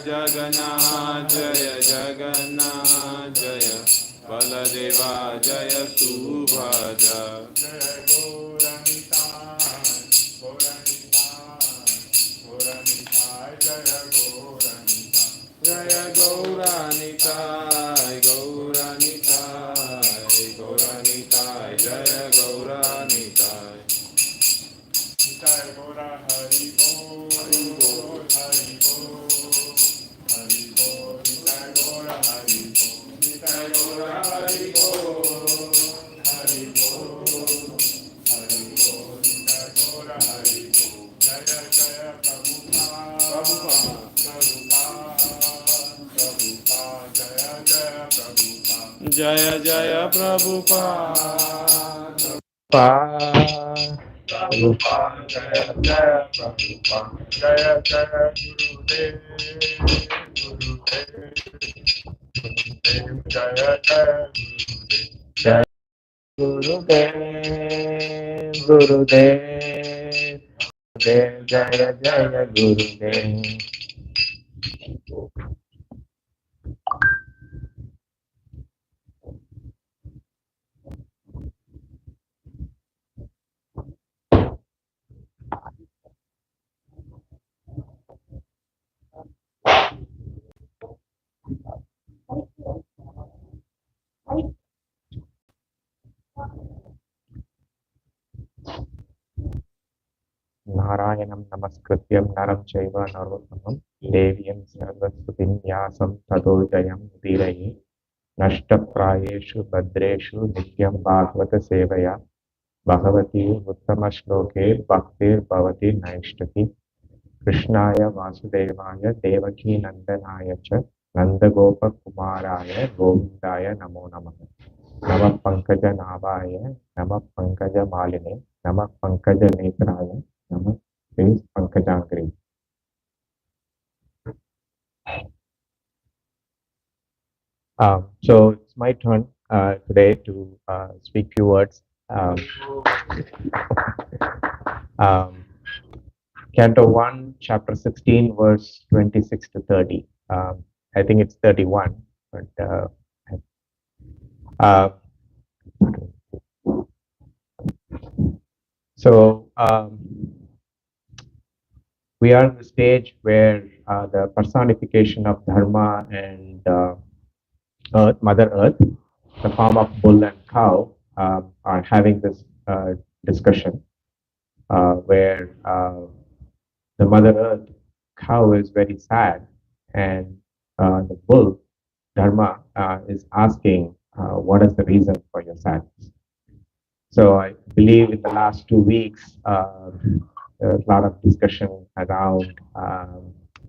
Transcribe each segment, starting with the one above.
Jagannath Jaya Jagannath Jaya Baladeva Jaya Subhadra Jaya Gauranitai Gauranitai Gauranitai Jaya Gauranitai Nitai Gaura Hari Bol Hari Bol Hari Bol Hari Bol Nitai Gaura Hari Bol Nitai Gaura Hari Bol Hari Bol Hari Bol Nitai Gaura Hari Bol Jaya Jaya Prabhupada Prabhupada Jaya Jaya Prabhupada Prabhupada Jaya Jaya Prabhupada Jaya Jaya Gurudev Jaya Jaya Gurudev Gurudev Gurudev Jaya Jaya Gurudev. Narayanam namaskrityam naram chaiva narottamam devyam sarvasvatim vyasam tato jayam udiraye nashtaprayeshu bhadreshu nityam bhagavata sevaya bhagavati uttama shloke bhaktir bhavati naishtaki krishnaya vasudevaya devaki nandanaya cha nandagopa kumaraya govindaya namo namaha Namah Pankaja Navaya, Namah Pankaja Maline, Namah Pankaja Netraya, Namah Face Pankajangri. So it's my turn today to speak few words. Canto 1, chapter 16, verse 26 to 30. I think it's 31, but so we are in the stage where the personification of Dharma and Earth, Mother Earth, the form of bull and cow, are having this discussion where the Mother Earth cow is very sad, and the bull, Dharma, is asking, what is the reason for your sadness? So I believe in the last 2 weeks, there was a lot of discussion around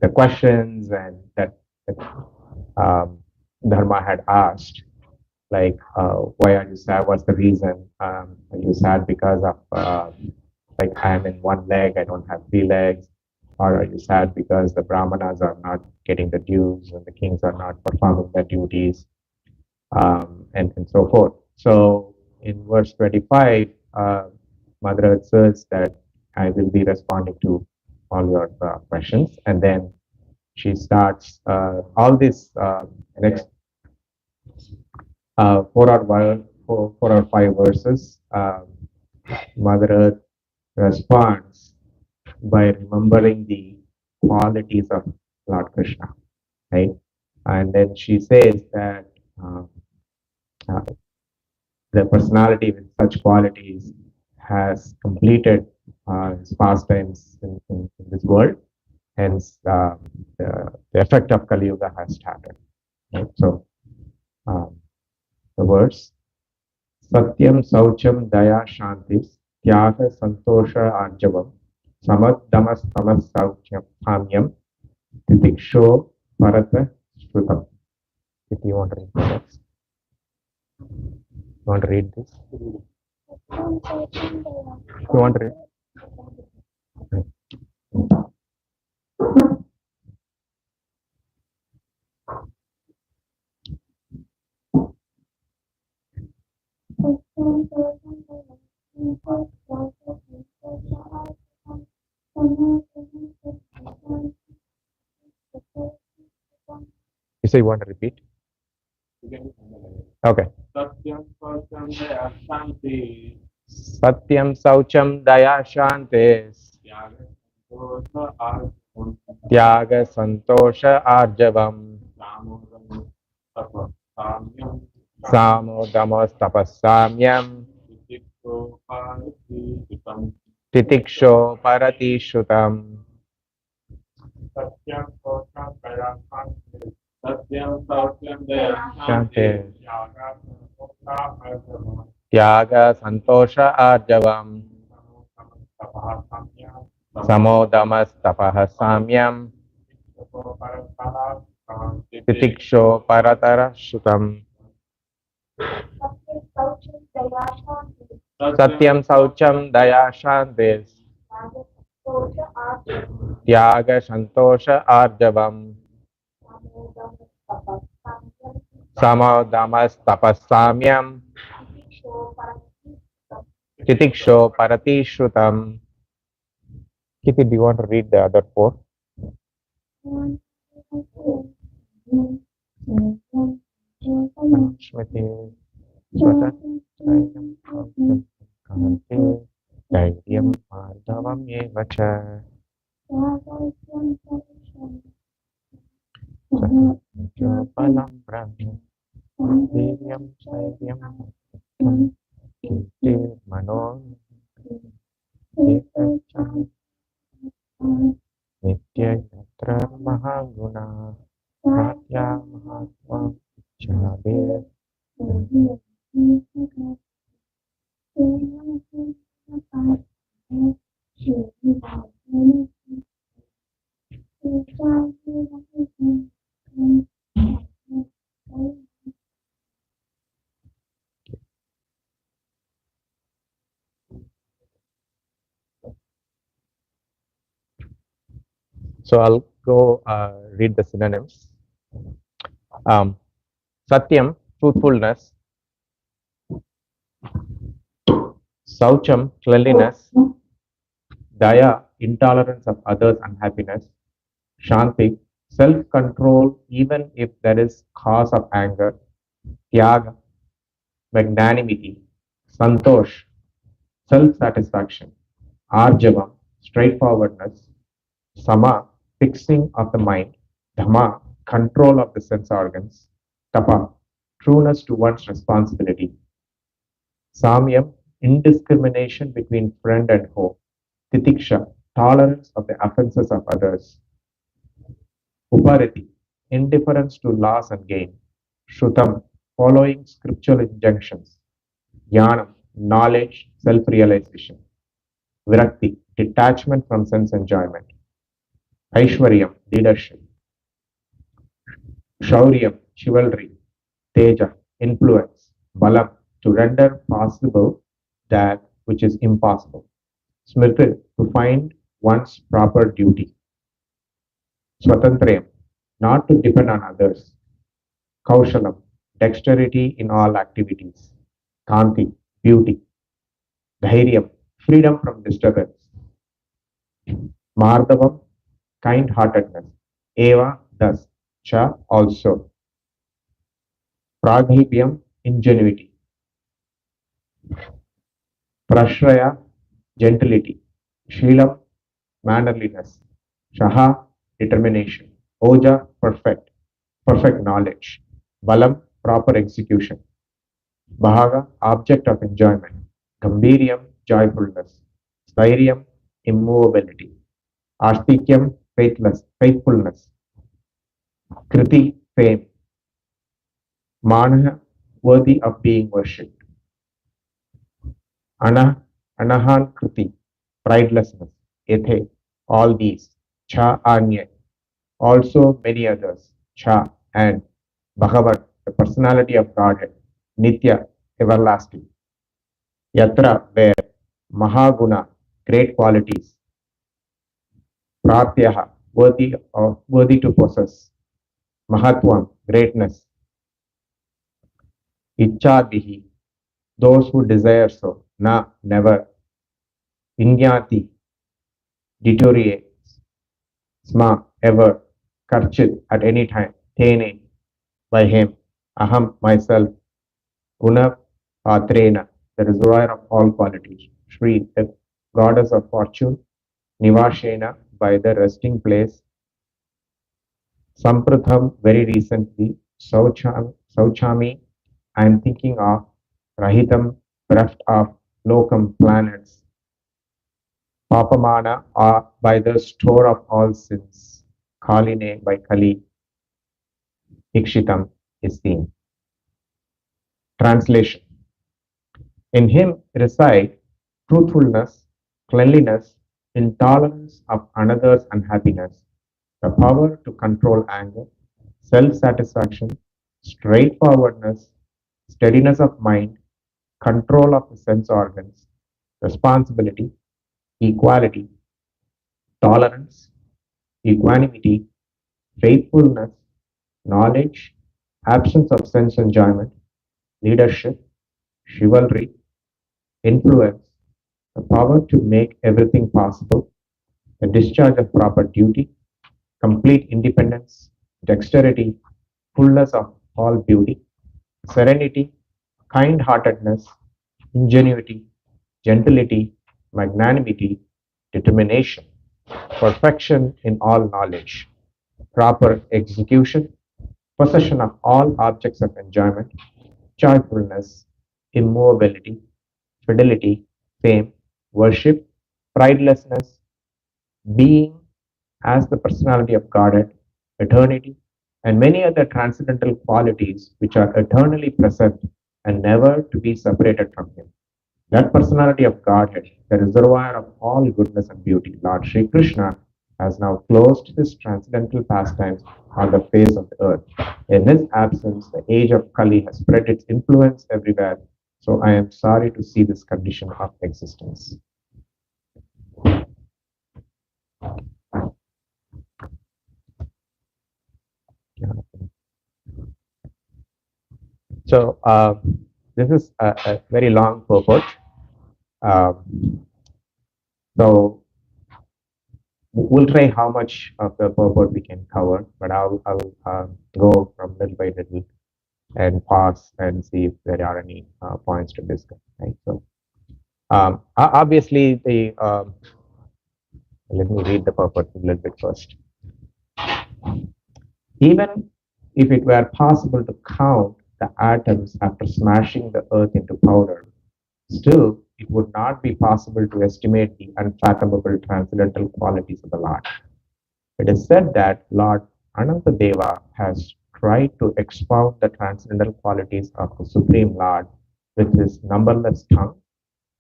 the questions and that Dharma had asked, like, why are you sad? What's the reason? Are you sad because of, like, I'm in one leg, I don't have 3 legs? Or are you sad because the Brahmanas are not getting the dues and the kings are not performing their duties, and so forth? So in verse 25, Mother Earth says that I will be responding to all your questions. And then she starts all this next 4 or 5 verses. Mother Earth responds by remembering the qualities of Lord Krishna, right? And then she says that the personality with such qualities has completed his pastimes in this world. Hence, the effect of Kali Yuga has started. Right? So, the verse: Satyam Saucham Daya Shantis Tyaga Santosha Arjavam Samaddamas Tamas Sauchyam Thamyam Titiksho Parata Shrutam. If you want to read the text. You want to read this? You want to read? So you want to repeat? Okay. Satyam Saucham Daya Shanti Tyaga Santosha Arjavam Samodamas Tapassamyam Titiksho Paratishutam. Shanti Tyaga Santosha Arjavam Samodamas Tapaha Samyam Titiksho Paratara Shutam. Satyam Saucham Daya Shanti Tyaga Santosha Arjavam Samodamas Tapassamyam Titiksho Paratishrutam. Kitty, do you want to read the other four? Shmati Dhairyam Madhavam Yevacha Palam Brahma Dhiryam Shairyam Kirti Mano Nitya Yatra Mahaguna Satya Mahatma Chabir. So I'll go read the synonyms. Satyam, truthfulness. Saucham, cleanliness. Daya, intolerance of others' unhappiness. Shanti, self-control even if there is cause of anger. Tyaga, magnanimity. Santosh, self-satisfaction. Arjava, straightforwardness. Sama, fixing of the mind. Dhamma, control of the sense organs. Tapa, trueness to one's responsibility. Samyam, indiscrimination between friend and foe. Titiksha, tolerance of the offenses of others. Upariti, indifference to loss and gain. Shrutam, following scriptural injunctions. Jnanam, knowledge, self-realization. Virakti, detachment from sense enjoyment. Aishwaryam, leadership. Shauryam, chivalry. Teja, influence. Balam, to render possible that which is impossible. Smriti, to find one's proper duty. Swatantrayam, not to depend on others. Kaushalam, dexterity in all activities. Kanti, beauty. Dhairyam, freedom from disturbance. Mardhavam, kind-heartedness. Eva, thus. Cha, also. Pragalpyam, ingenuity. Prashraya, gentility. Sheelam, mannerliness. Shaha, determination. Oja, perfect knowledge. Balam, proper execution. Bhaga, object of enjoyment. Gambhiryam, joyfulness. Stairyam, immovability. Astikyam, faithfulness. Kriti, fame. Manah, worthy of being worshipped. Anahan Kriti, pridelessness. Ethe, all these. Cha Anya, also many others. Cha, and. Bhagavat, the personality of Godhead. Nitya, everlasting. Yatra, where. Mahaguna, great qualities. Pratyaha, worthy to possess. Mahatvam, greatness. Ichadihi, those who desire so. Na, never. Inyati, deteriorates. Sma, ever. Karchit, at any time. Tene, by him. Aham, myself, Guna Patrena, the reservoir of all qualities. Shri, the goddess of fortune. Nivashena, by the resting place. Sampratham, very recently. Sauchami, I am thinking of. Rahitam, bereft of. Lokam, planets. Papamana, by the store of all sins. Kaline, by Kali. Ikshitam, is seen. Translation. In him reside truthfulness, cleanliness, intolerance of another's unhappiness, the power to control anger, self-satisfaction, straightforwardness, steadiness of mind, control of the sense organs, responsibility, equality, tolerance, equanimity, faithfulness, knowledge, absence of sense enjoyment, leadership, chivalry, influence, the power to make everything possible, the discharge of proper duty, complete independence, dexterity, fullness of all beauty, serenity, kind heartedness, ingenuity, gentility, magnanimity, determination, perfection in all knowledge, proper execution, possession of all objects of enjoyment, joyfulness, immovability, fidelity, fame, worship, pridelessness, being as the personality of Godhead, eternity, and many other transcendental qualities which are eternally present and never to be separated from Him. That personality of Godhead, the reservoir of all goodness and beauty, Lord Sri Krishna, has now closed his transcendental pastimes on the face of the earth. In his absence, the age of Kali has spread its influence everywhere. So I am sorry to see this condition of existence. So this is a very long purport. So we'll try how much of the purport we can cover, but I'll go from little by little and pause and see if there are any points to discuss. Right. So obviously the let me read the purport a little bit first. Even if it were possible to count the atoms after smashing the earth into powder, still it would not be possible to estimate the unfathomable transcendental qualities of the Lord. It is said that Lord Anantadeva has tried to expound the transcendental qualities of the Supreme Lord with his numberless tongue,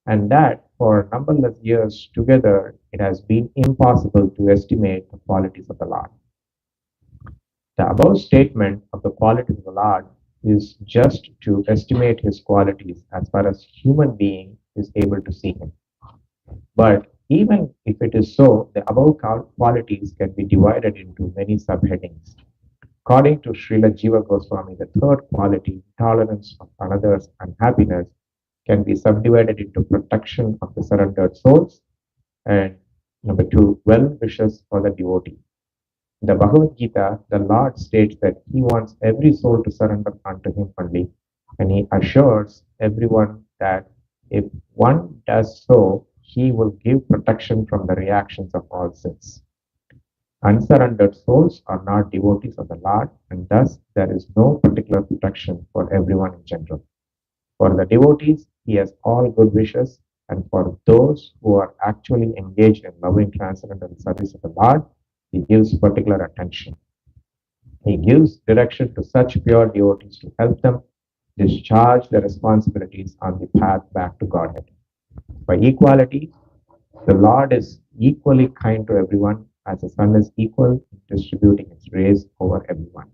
and that for numberless years together it has been impossible to estimate the qualities of the Lord. The above statement of the qualities of the Lord is just to estimate his qualities as far as human being is able to see him. But even if it is so, the above qualities can be divided into many subheadings. According to Srila Jiva Goswami, the third quality, tolerance of another's unhappiness, can be subdivided into protection of the surrendered souls and number two, well wishes for the devotee. In the Bhagavad Gita, the Lord states that He wants every soul to surrender unto Him only, and He assures everyone that if one does so, He will give protection from the reactions of all sins. Unsurrendered souls are not devotees of the Lord, and thus there is no particular protection for everyone in general. For the devotees, He has all good wishes, and for those who are actually engaged in loving transcendental service of the Lord, He gives particular attention. He gives direction to such pure devotees to help them discharge their responsibilities on the path back to Godhead. By equality, the Lord is equally kind to everyone as the sun is equal in distributing its rays over everyone.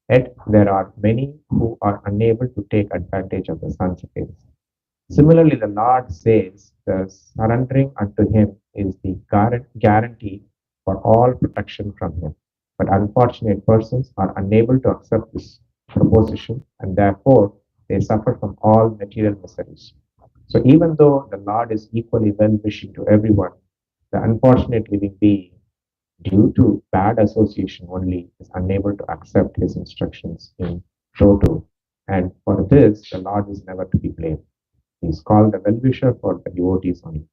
Yet there are many who are unable to take advantage of the sun's rays. Similarly, the Lord says the surrendering unto Him is the guarantee for all protection from Him. But unfortunate persons are unable to accept this proposition, and therefore they suffer from all material miseries. So even though the Lord is equally well-wishing to everyone, the unfortunate living being, due to bad association only, is unable to accept His instructions in show to. And for this, the Lord is never to be blamed. He is called the well-wisher for the devotees only.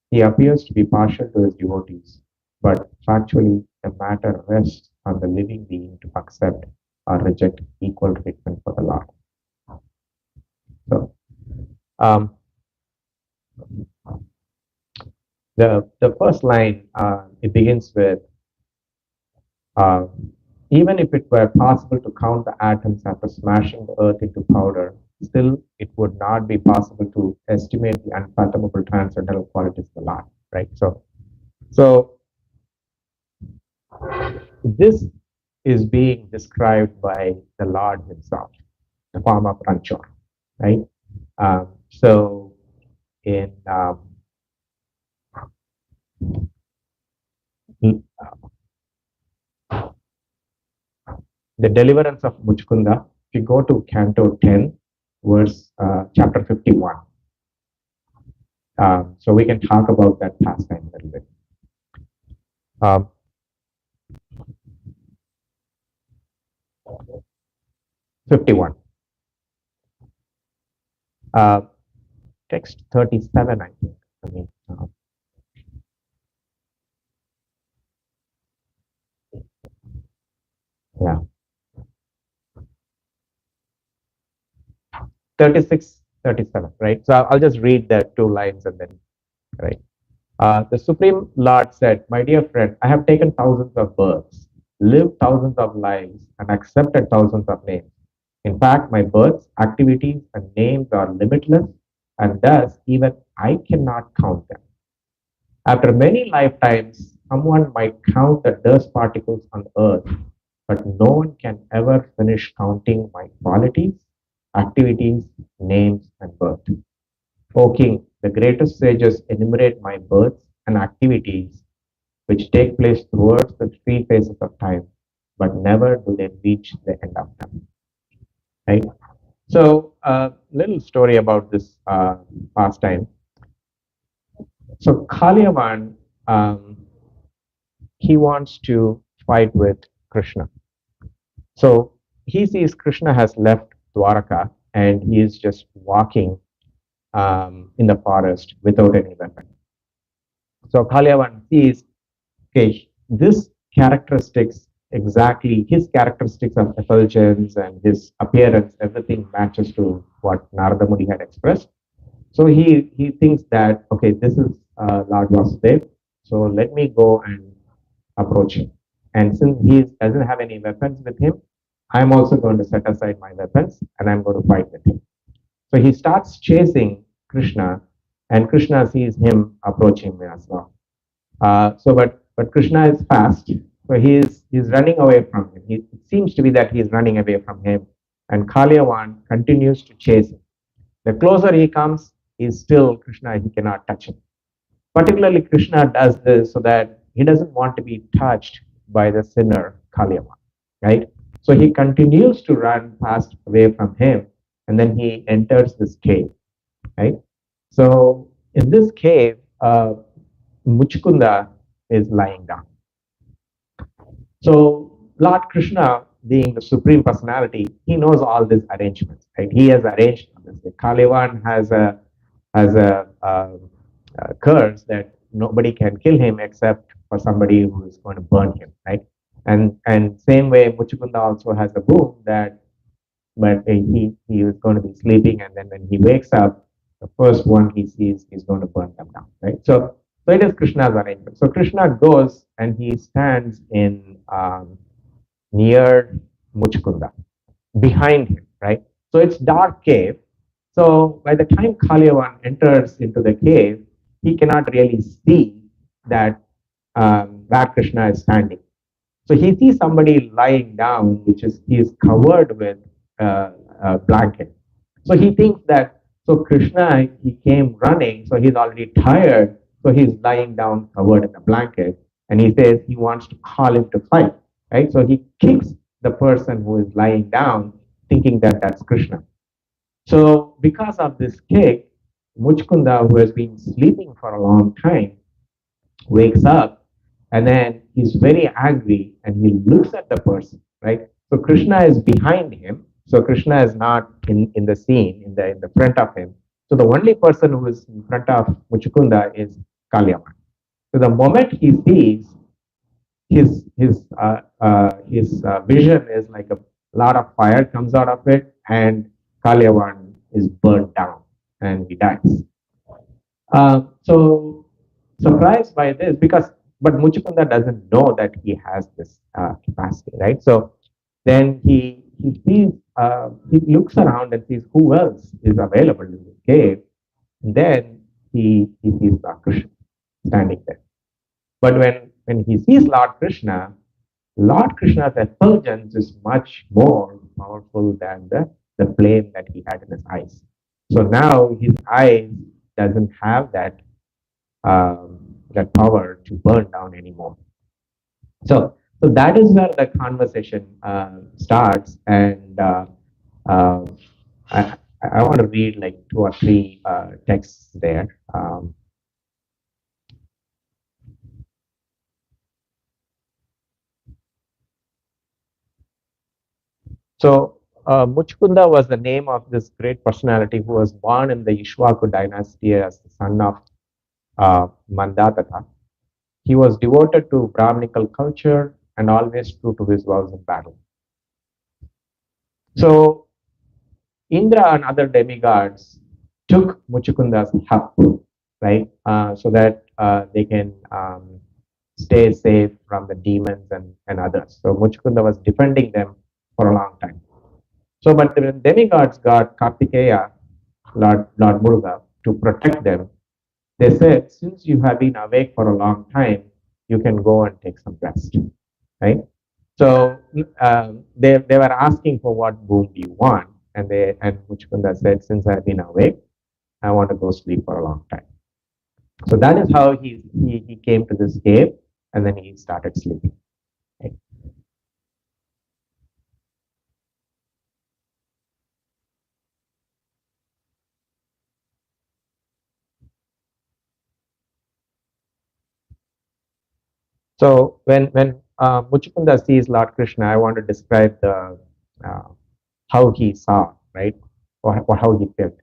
He appears to be partial to his devotees, but factually the matter rests on the living being to accept or reject equal treatment for the Lord. So, the first line, it begins with, uh, even if it were possible to count the atoms after smashing the earth into powder, still it would not be possible to estimate the unfathomable transcendental qualities of the Lord, right? So this is being described by the Lord himself, the form of Ranchor, right? So in the deliverance of Muchkunda, if you go to Canto 10, chapter 51, so we can talk about that pastime a little bit. 51. Text 37, I think. I mean, yeah. 36, 37, right? So I'll just read the two lines and then, right? The Supreme Lord said, my dear friend, I have taken thousands of births, lived thousands of lives, and accepted thousands of names. In fact, my births, activities, and names are limitless, and thus even I cannot count them. After many lifetimes, someone might count the dust particles on earth, but no one can ever finish counting my qualities, activities, names, and birth. O King, the greatest sages enumerate my births and activities which take place towards the three phases of time, but never do they reach the end of them. Right? So, a little story about this pastime. So, Kaliyavan, he wants to fight with Krishna. So, he sees Krishna has left Dwaraka and he is just walking in the forest without any weapon. So Kaliyavan sees, okay, this characteristics, exactly his characteristics of effulgence and his appearance, everything matches to what Narada Muni had expressed. So he thinks that, okay, this is Lord Vasudev, so let me go and approach him. And since he doesn't have any weapons with him, I'm also going to set aside my weapons and I'm going to fight with him. So he starts chasing Krishna, and Krishna sees him approaching him as well. But Krishna is fast, so he's running away from him. It seems to be that he's running away from him, and Kaliyavan continues to chase him. The closer he comes, he's still Krishna. He cannot touch him. Particularly, Krishna does this so that he doesn't want to be touched by the sinner Kaliyavan, right? So he continues to run fast away from him, and then he enters this cave, right? So in this cave, Muchkunda is lying down. So Lord Krishna, being the Supreme Personality, he knows all these arrangements, right? He has arranged this. Kaliyavan has a curse that nobody can kill him except for somebody who is going to burn him, right? And same way, Muchkunda also has a boom that, but he is going to be sleeping, and then when he wakes up, the first one he sees, he's going to burn them down, right? So it is Krishna's arrangement. So Krishna goes and he stands in near Muchkunda, behind him, right? So it's dark cave. So by the time Kaliyavan enters into the cave, he cannot really see that where Krishna is standing. So he sees somebody lying down, which is he is covered with a blanket. So he thinks that, so Krishna, he came running, so he's already tired, so he's lying down covered in a blanket, and he says he wants to call him to fight, right? So he kicks the person who is lying down, thinking that that's Krishna. So because of this kick, Muchkunda, who has been sleeping for a long time, wakes up, and then he's very angry and he looks at the person, right? So Krishna is behind him. So Krishna is not in the scene, in the front of him. So the only person who is in front of Muchukunda is Kalyaman. So the moment he sees his vision is like a lot of fire comes out of it, and Kalyavan is burned down and he dies. So surprised by this because but Muchukunda doesn't know that he has this capacity, right? So then he sees he looks around and sees who else is available in the cave. And then he sees Lord Krishna standing there. But when he sees Lord Krishna's effulgence is much more powerful than the flame that he had in his eyes. So now his eyes doesn't have that power to burn down anymore. So that is where the conversation starts, and uh, I, I want to read like two or three texts there. So Muchkunda was the name of this great personality who was born in the Ishwaku dynasty as the son of Mandataka. He was devoted to Brahminical culture and always true to his vows in battle. So Indra and other demigods took Muchukunda's help, right, so that they can stay safe from the demons and others. So Muchukunda was defending them for a long time. So, but the demigods got Kartikeya, Lord Muruga, to protect them. They said, since you have been awake for a long time, you can go and take some rest, right? So they were asking for what boon do you want, and Muchukunda said, since I've been awake, I want to go sleep for a long time. So that is how he came to this cave, and then he started sleeping. Right? So when Muchukunda sees Lord Krishna, I want to describe the how he saw, right, or how he felt.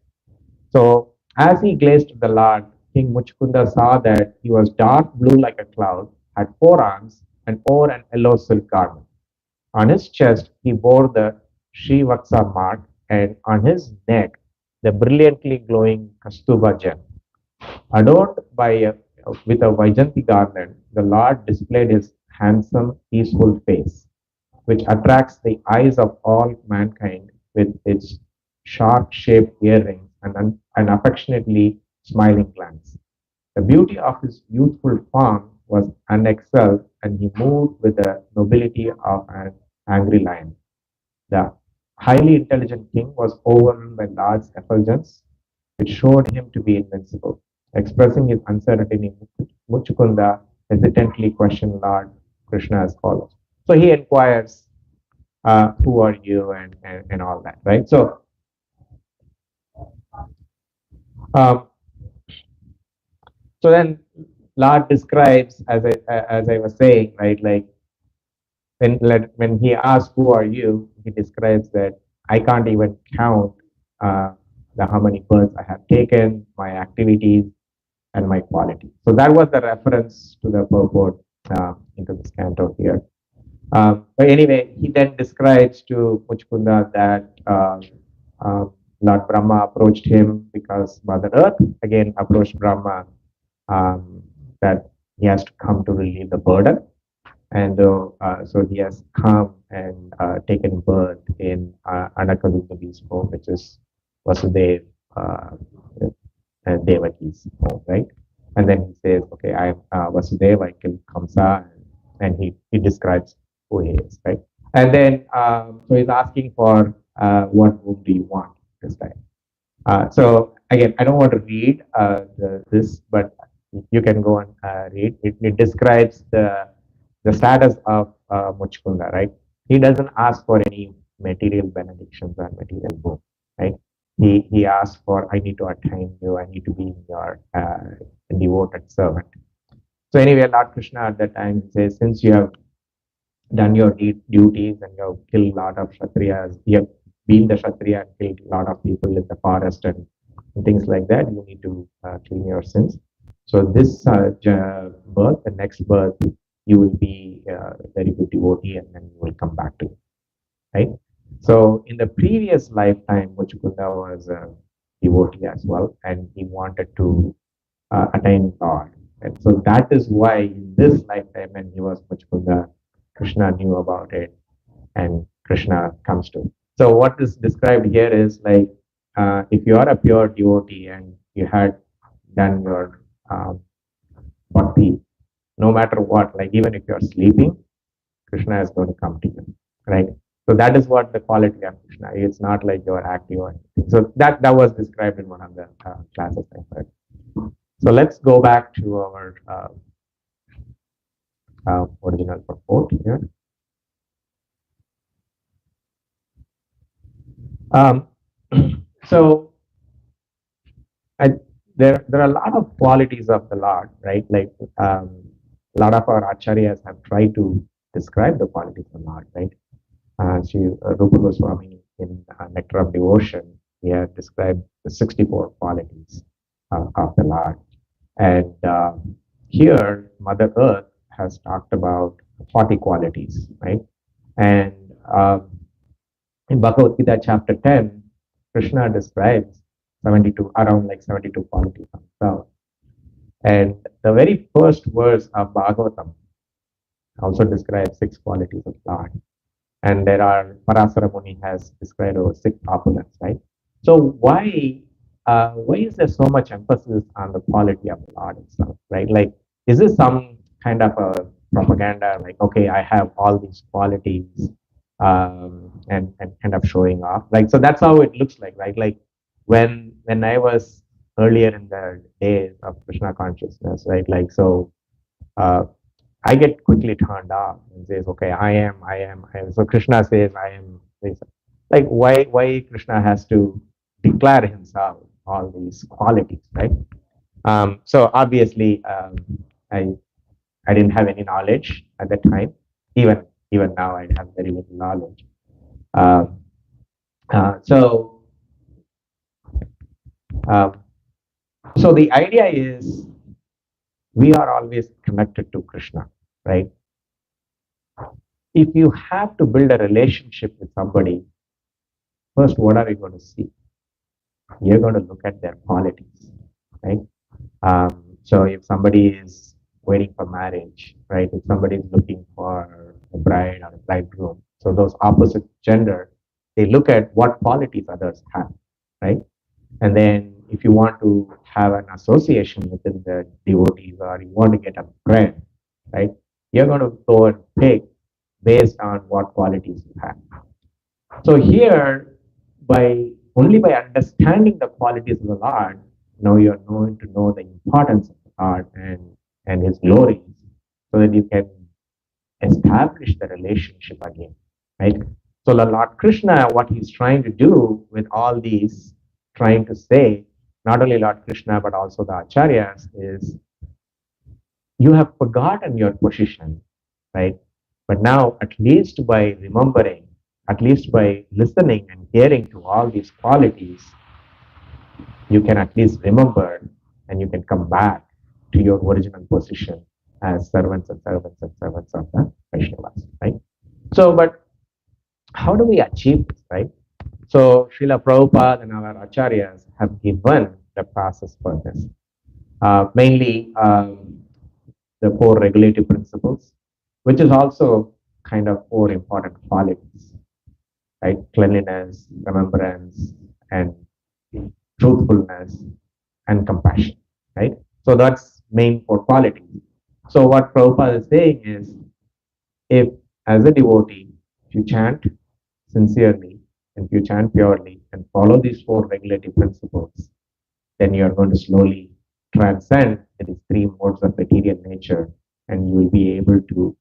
So as he gazed at the Lord, King Muchukunda saw that he was dark blue like a cloud, had four arms, and wore an yellow silk garment. On his chest, he wore the Srivaksa mark, and on his neck, the brilliantly glowing Kastuba gem. Adorned with a Vaijanti garland, the Lord displayed his handsome, peaceful face, which attracts the eyes of all mankind with its sharp shaped earrings and affectionately smiling glance. The beauty of his youthful form was unexcelled, and he moved with the nobility of an angry lion. The highly intelligent king was overwhelmed by Lord's effulgence, which showed him to be invincible. Expressing his uncertainty, Muchukunda hesitantly questioned Lord Krishna as follows. So he inquires, who are you, and all that, right? Um, so then Lord describes, as I was saying, right, like when he asks, who are you, he describes that I can't even count how many births I have taken, my activities, and my quality. So that was the reference to the purport into this canto here. But anyway, he then describes to Muchkunda that Lord Brahma approached him because Mother Earth again approached Brahma, um, that he has to come to relieve the burden. And so he has come and taken birth in Anakadudabi's home, which is Vasudev and Devaki's home, right? And then he says, okay, I am Vasudeva, I killed Kamsa, and he describes who he is, right? And then, so he's asking for what book do you want this time? So again, I don't want to read this, but you can go and read. It describes the status of Muchkunda, right? He doesn't ask for any material benedictions or material boon, right? He asks for, I need to attain you, I need to be your devoted servant. So anyway, Lord Krishna at that time says, since you have done your duties and you have killed a lot of Kshatriyas, you have been the Kshatriya and killed a lot of people in the forest and things like that, you need to clean your sins. So this birth, the next birth, you will be a very good devotee and then you will come back to it, right? So in the previous lifetime, Muchukunda was a devotee as well, and he wanted to attain God. And so that is why in this lifetime, when he was Muchukunda, Krishna knew about it and Krishna comes to. So what is described here is like if you are a pure devotee and you had done your bhakti, no matter what, like even if you're sleeping, Krishna is going to come to you, right? So that is what the quality of Krishna. It's not like you're active or anything. So that was described in one of the classes I heard. So let's go back to our original purport here. So there are a lot of qualities of the Lord, right? Like a lot of our acharyas have tried to describe the qualities of the Lord, right? Rupa Goswami in Nectar of Devotion, he had described the 64 qualities of the Lord. And here, Mother Earth has talked about 40 qualities, right? And in Bhagavad Gita chapter 10, Krishna describes 72, around like 72 qualities of himself. And the very first verse of Bhagavatam also describes 6 qualities of Lord. And there are, Parasara Muni has described over 6 opulence, right? So why is there so much emphasis on the quality of the Lord itself, right? Like, is this some kind of a propaganda, like, okay, I have all these qualities, and kind of showing off? Like, so that's how it looks like, right? Like, when I was earlier in the days of Krishna consciousness, right? Like, so I get quickly turned off and says, okay, I am. So Krishna says, I am this. Like, why Krishna has to declare himself all these qualities, right? So obviously, I didn't have any knowledge at that time. Even now, I have very little knowledge. So the idea is we are always connected to Krishna, right? If you have to build a relationship with somebody, first, what are you going to see? You're going to look at their qualities, right? So if somebody is waiting for marriage, right? If somebody is looking for a bride or a bridegroom, so those opposite gender, they look at what qualities others have, right? And then if you want to have an association within the devotees or you want to get a friend, right? You're going to go and pick based on what qualities you have. So here, only by understanding the qualities of the Lord, now you're going to know the importance of the Lord and his glories, so that you can establish the relationship again, right? So the Lord Krishna, what he's trying to do with all these, trying to say, not only Lord Krishna, but also the acharyas, is you have forgotten your position, right? But now, at least by remembering, at least by listening and hearing to all these qualities, you can at least remember and you can come back to your original position as servants and servants and servants of the Vaishnavas, right? So, but how do we achieve this, right? So, Srila Prabhupada and our acharyas have given the process for this. Mainly the 4 regulative principles, which is also kind of 4 important qualities, right? Cleanliness, remembrance, and truthfulness, and compassion, right? So that's main 4 qualities. So what Prabhupada is saying is, if as a devotee, if you chant sincerely, and if you chant purely, and follow these 4 regulative principles, then you are going to slowly transcend these 3 modes of material nature, and you will be able to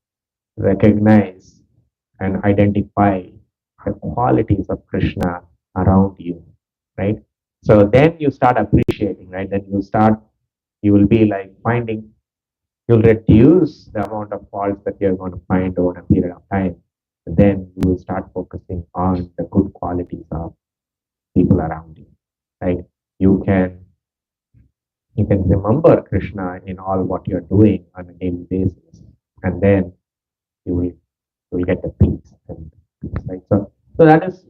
recognize and identify the qualities of Krishna around you, right? So then you start appreciating, right? Then you will be like you'll reduce the amount of faults that you're going to find over a period of time. then you will start focusing on the good qualities of people around you, right? You can remember Krishna in all what you're doing on a daily basis, and then you will get the peace. And right? So that is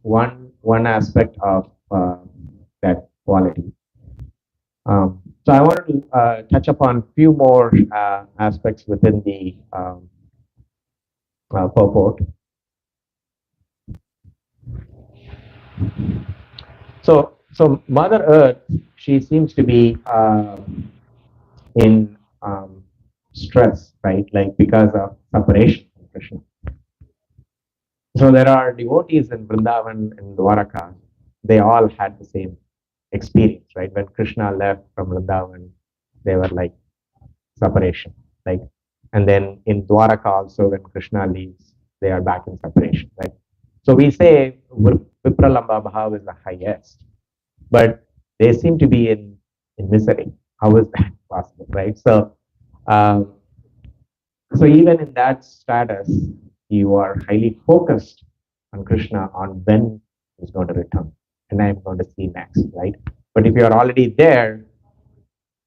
one aspect of that quality. So I wanted to touch upon a few more aspects within the purport. So Mother Earth, she seems to be in stress, right? Like because of separation from Krishna. So there are devotees in Vrindavan and Dwaraka. They all had the same experience, right? When Krishna left from Vrindavan, they were like separation, like, and then in Dwaraka also, when Krishna leaves, they are back in separation, right? So we say Vipralamba Bhav is the highest, but they seem to be in misery. How is that possible, right? Um, so even in that status, you are highly focused on Krishna, on when he's going to return, and I'm going to see next, right? But if you are already there,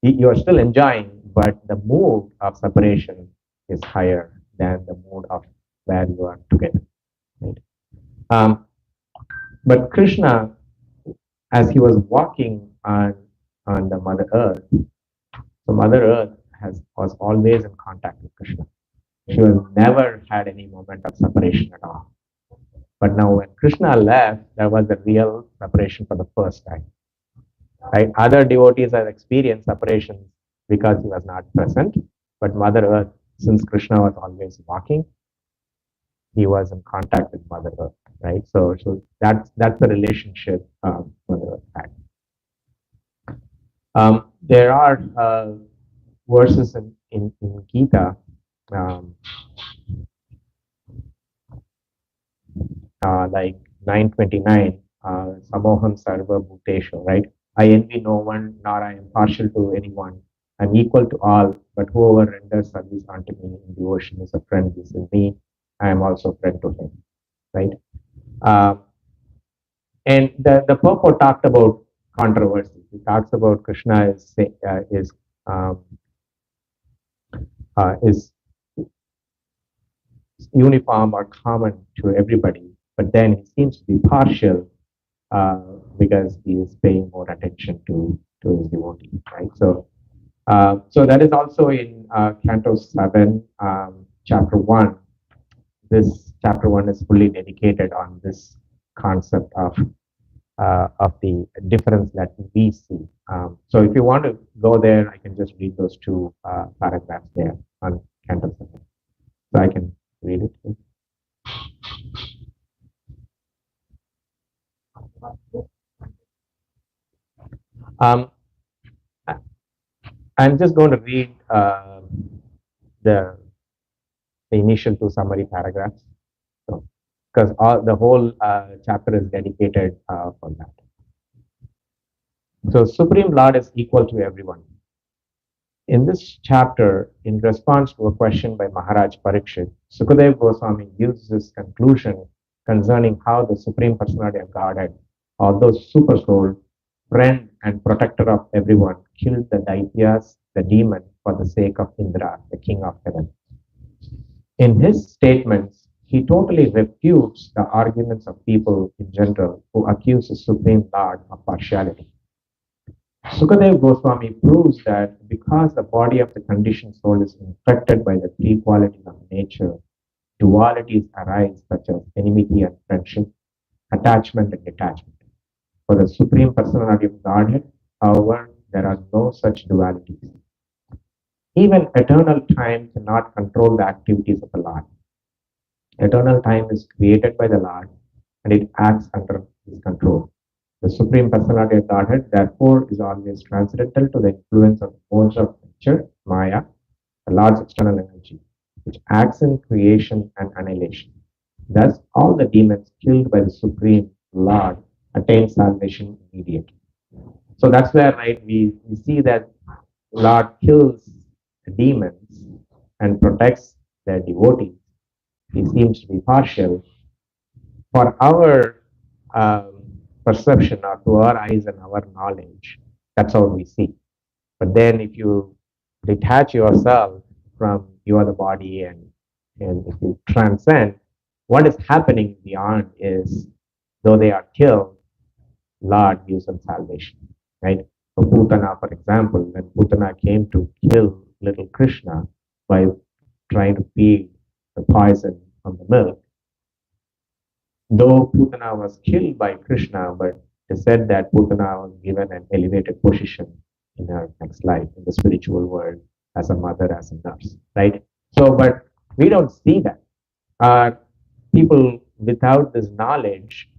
you are still enjoying, but the mood of separation is higher than the mood of where you are together, right? Um, but Krishna, as he was walking on the Mother Earth, so Mother Earth was always in contact with Krishna. She was never had any moment of separation at all. But now when Krishna left, there was a real separation for the first time. Right? Other devotees have experienced separation because he was not present. But Mother Earth, since Krishna was always walking, he was in contact with Mother Earth. Right? So that's the relationship Mother Earth had. There are verses in Gita like 929, Samoham Sarva Bhuteshu, right? I envy no one, nor I am partial to anyone. I'm equal to all, but whoever renders service unto me in devotion is a friend within me. I am also a friend to him, right? And the purport talked about controversy. It talks about Krishna um, is uniform or common to everybody, but then he seems to be partial because he is paying more attention to his devotees, right? So that is also in Canto 7, Chapter 1. This Chapter 1 is fully dedicated on this concept of the difference that we see. So if you want to go there, I can just read those two paragraphs there on Canto 7. So I can read it. Um, I'm just going to read the initial two summary paragraphs. So, because the whole chapter is dedicated for that. So, Supreme Lord is equal to everyone. In this chapter, in response to a question by Maharaj Parikshit, Sukadeva Goswami gives this conclusion concerning how the Supreme Personality of Godhead, although super soul, friend and protector of everyone, killed the Daityas, the demon, for the sake of Indra, the king of heaven. In his statements, he totally refutes the arguments of people in general who accuse the Supreme Lord of partiality. Sukadeva Goswami proves that because the body of the conditioned soul is infected by the three qualities of nature, dualities arise such as enmity and friendship, attachment and detachment. For the Supreme Personality of Godhead, however, there are no such dualities. Even eternal time cannot control the activities of the Lord. Eternal time is created by the Lord and it acts under his control. The Supreme Personality of Godhead, therefore, is always transcendental to the influence of the modes of nature, Maya, the Lord's external energy, which acts in creation and annihilation. Thus, all the demons killed by the Supreme Lord attain salvation immediately. So that's where, right, we see that Lord kills the demons and protects their devotees. he seems to be partial. For our perception or to our eyes and our knowledge, that's how we see. But then if you detach yourself from you are the body and if you transcend, what is happening beyond is though they are killed, Lord gives them salvation. Right? So Putana, for example, when Putana came to kill little Krishna by trying to feed the poison from the milk, though Putana was killed by Krishna, but it is said that Putana was given an elevated position in her next life in the spiritual world as a mother, as a nurse, right? So, but we don't see that. People without this knowledge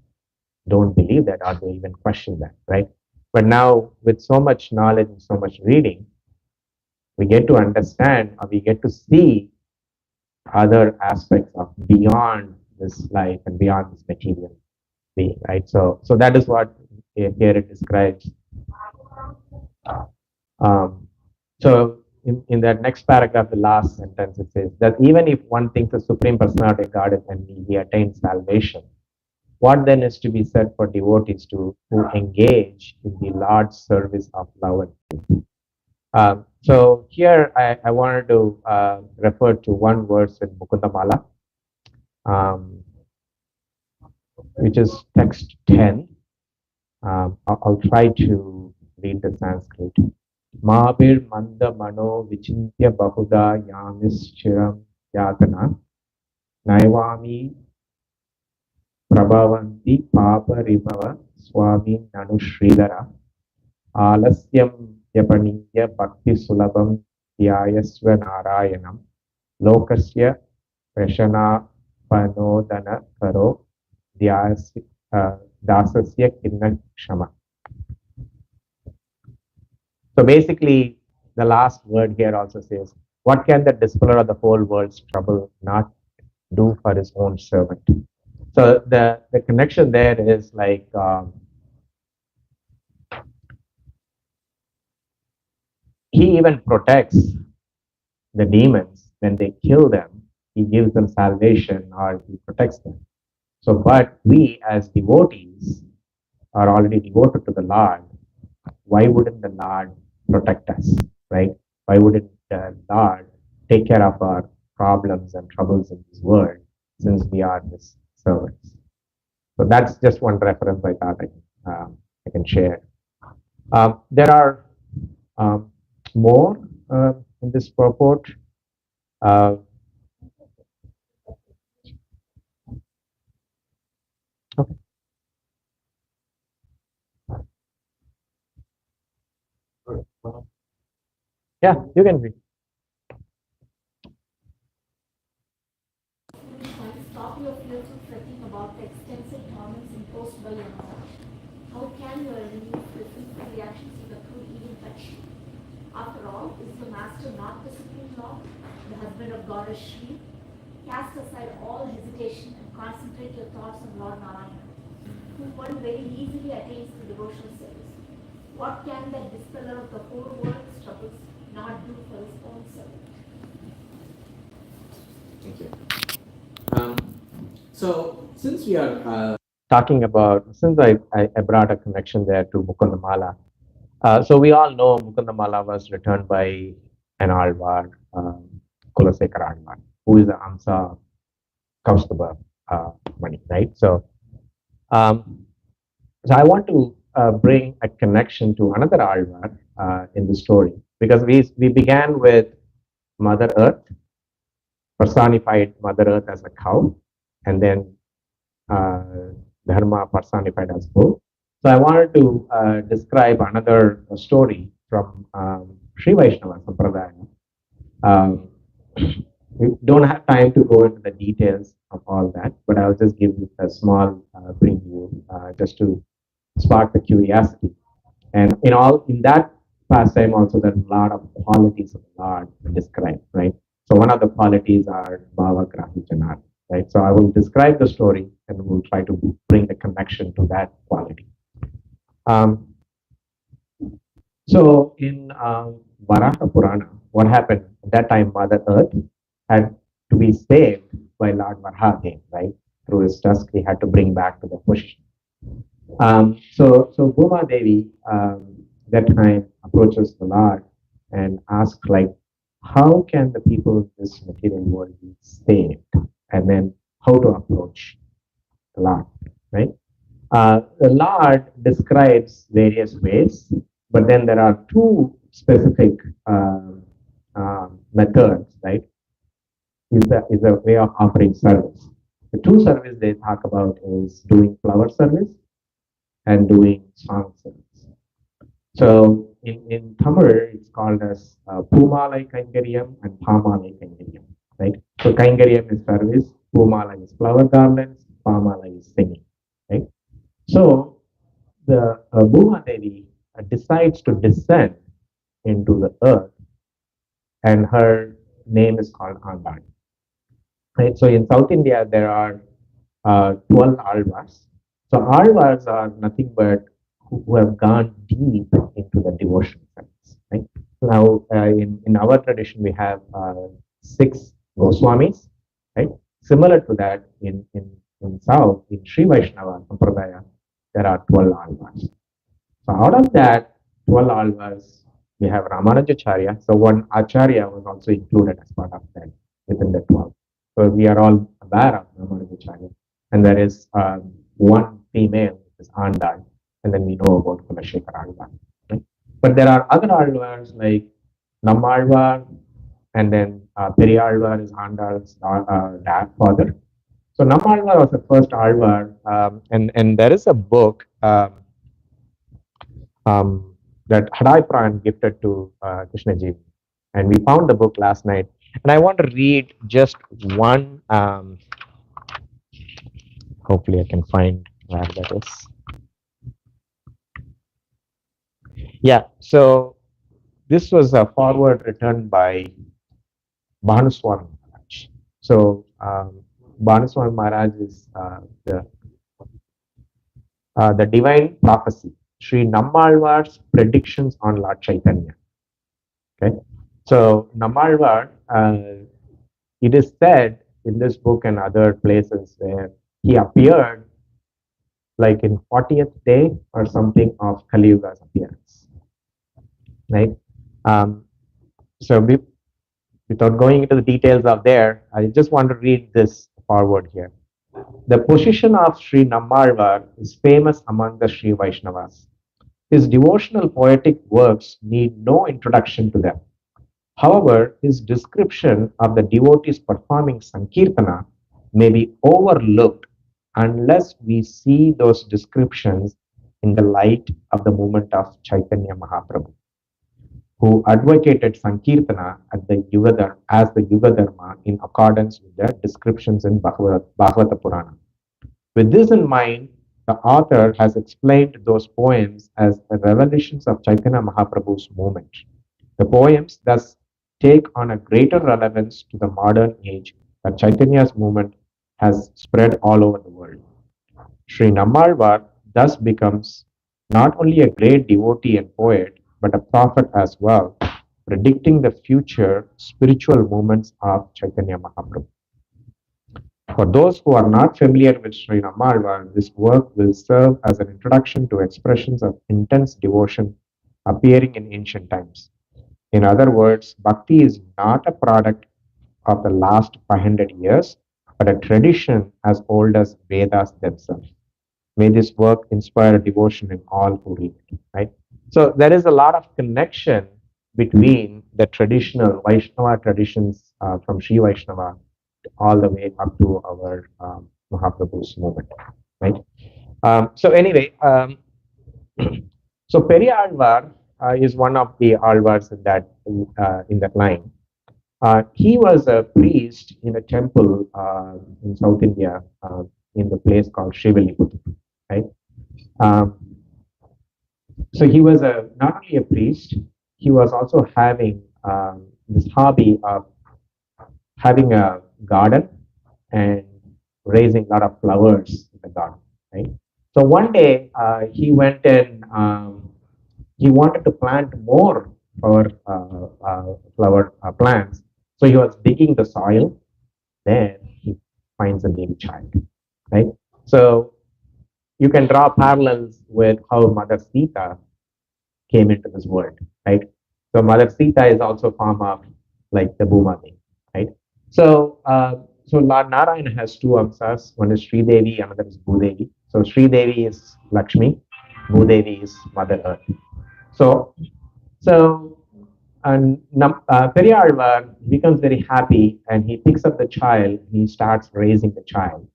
don't believe that or they even question that, right? But now, with so much knowledge and so much reading, we get to understand or we get to see other aspects of beyond this life and beyond this material being, right? So that is what here it describes. Um, so in that next paragraph, the last sentence, it says that even if one thinks the Supreme Personality of God is enemy, he attains salvation. What then is to be said for devotees who engage in the Lord's service of love and faith? So here I wanted to refer to one verse in Mukundamala, which is text 10. I'll try to read the Sanskrit. Mabir manda mano vichintya bahuda yamis chiram yatana naivami prabhavanti papa ribhava swami nanu sridhara alasyam yapaniya bhakti sulabam dhyayasva narayanam lokasya prashana panodana karo dasasya kinna kshama. So basically, the last word here also says, what can the dispeller of the whole world's trouble not do for his own servant? So the connection there is like, he even protects the demons when they kill them. He gives them salvation or he protects them. So, but we as devotees are already devoted to the Lord. Why wouldn't the Lord protect us, right? Why wouldn't the Lord take care of our problems and troubles in this world since we are His servants? So that's just one reference I thought I can share. There are more in this purport. Okay. Yeah, you can read. Stop your fearful fretting about the extensive torments imposed by your mother. How can your enemies listen to reactions to the cruel evil touch you? After all, is the master not the supreme lord, the husband of goddess Shri? Cast aside all hesitation and concentrate your thoughts on Lord Narayana, whom one very easily attains through devotional service. What can that dispeller of the whole world's troubles not do for his own servant? Thank you. So since we are talking about, since I brought a connection there to Mukundamala, so we all know Mukundamala was written by an Alvar, Kulasekara Alvar, who is the Amsa Kaustubha Mani, right? So, so I want to bring a connection to another Alvar in the story because we began with Mother Earth, personified Mother Earth as a cow, and then Dharma personified as bull. So I wanted to describe another story from Sri Vaishnava Sampradaya. We don't have time to go into the details of all that, but I'll just give you a small preview just to spark the curiosity. And in that pastime also there's a lot of qualities of the Lord described, right? So one of the qualities are Bhava Grahi Janar, right? So I will describe the story and we'll try to bring the connection to that quality. So in Varaha Purana, what happened at that time, Mother Earth had to be saved by Lord Varhadev, right? Through his tusk, he had to bring back to the position. So Bhuma Devi that time approaches the Lord and asks like, how can the people of this material world be saved? And then how to approach the Lord, right? The Lord describes various ways, but then there are two specific methods, right? Is a way of offering service. The two service they talk about is doing flower service and doing song service. So in Tamil, it's called as Pumalai Kaingariyam and Pamalai Kaingariyam, right? So Kaingariyam is service, Pumalai is flower garlands, Pamalai is singing, right? So the Bhuma Devi decides to descend into the earth, and her name is called Andal. Right? So in South India, there are 12 alvars. So alvars are nothing but who have gone deep into the devotion service. Right? Now, in our tradition, we have 6 Goswamis. Right? Similar to that, in South, in Sri Vaishnava Sampradaya, there are 12 alvars. So out of that 12 alvars, we have Ramanujacharya. So one Acharya was also included as part of that within the 12. So we are all aware of Ramanujacharya. And there is one female, which is Andal. And then we know about Kulashekar Alvar. Right? But there are other alvars like Nammalvar, and then Periyalvar is Andal's dad father. So Nammalvar was the first alvar, and there is a book that Hadai Pran gifted to Krishnaji. And we found the book last night. And I want to read just one, hopefully I can find where that is. Yeah, so this was a forward written by Bhanuswami Maharaj. So Bhanuswami Maharaj is the divine prophecy, Sri Nammalvar's predictions on Lord Chaitanya. Okay, so Nammalvar, it is said in this book and other places where he appeared like in 40th day or something of Kali Yuga's appearance, right? So without going into the details of there, I just want to read this forward here. The position of Sri Nammalvar is famous among the Sri Vaishnavas. His devotional poetic works need no introduction to them. However, his description of the devotees performing Sankirtana may be overlooked unless we see those descriptions in the light of the movement of Chaitanya Mahaprabhu, who advocated Sankirtana at the as the Yuga Dharma in accordance with the descriptions in Bhagavata Purana. With this in mind, the author has explained those poems as the revelations of Chaitanya Mahaprabhu's movement. The poems thus take on a greater relevance to the modern age that Chaitanya's movement has spread all over the world. Sri Nammalvar thus becomes not only a great devotee and poet, but a prophet as well, predicting the future spiritual movements of Chaitanya Mahaprabhu. For those who are not familiar with Sri Nammalvar, this work will serve as an introduction to expressions of intense devotion appearing in ancient times. In other words, bhakti is not a product of the last 500 years, but a tradition as old as Vedas themselves. May this work inspire devotion in all who read it, right? So there is a lot of connection between the traditional Vaishnava traditions from Sri Vaishnava all the way up to our Mahaprabhu's movement, right? So anyway, so Periyalvar is one of the alvars in that line. He was a priest in a temple in South India in the place called Srivilliputturu, right? So he was not only a priest, he was also having this hobby of having a garden and raising a lot of flowers in the garden, right? So one day he went and he wanted to plant more flower plants. So he was digging the soil. Then he finds a baby child, right? So you can draw parallels with how Mother Sita came into this world, right? So Mother Sita is also a form of like the Bhumadevi, right? So Lord Narayana has two Amsas. One is Sri Devi, another is Bhudevi. So Sri Devi is Lakshmi, Bhudevi is Mother Earth. So so and Periyalvar becomes very happy and he picks up the child. He starts raising the child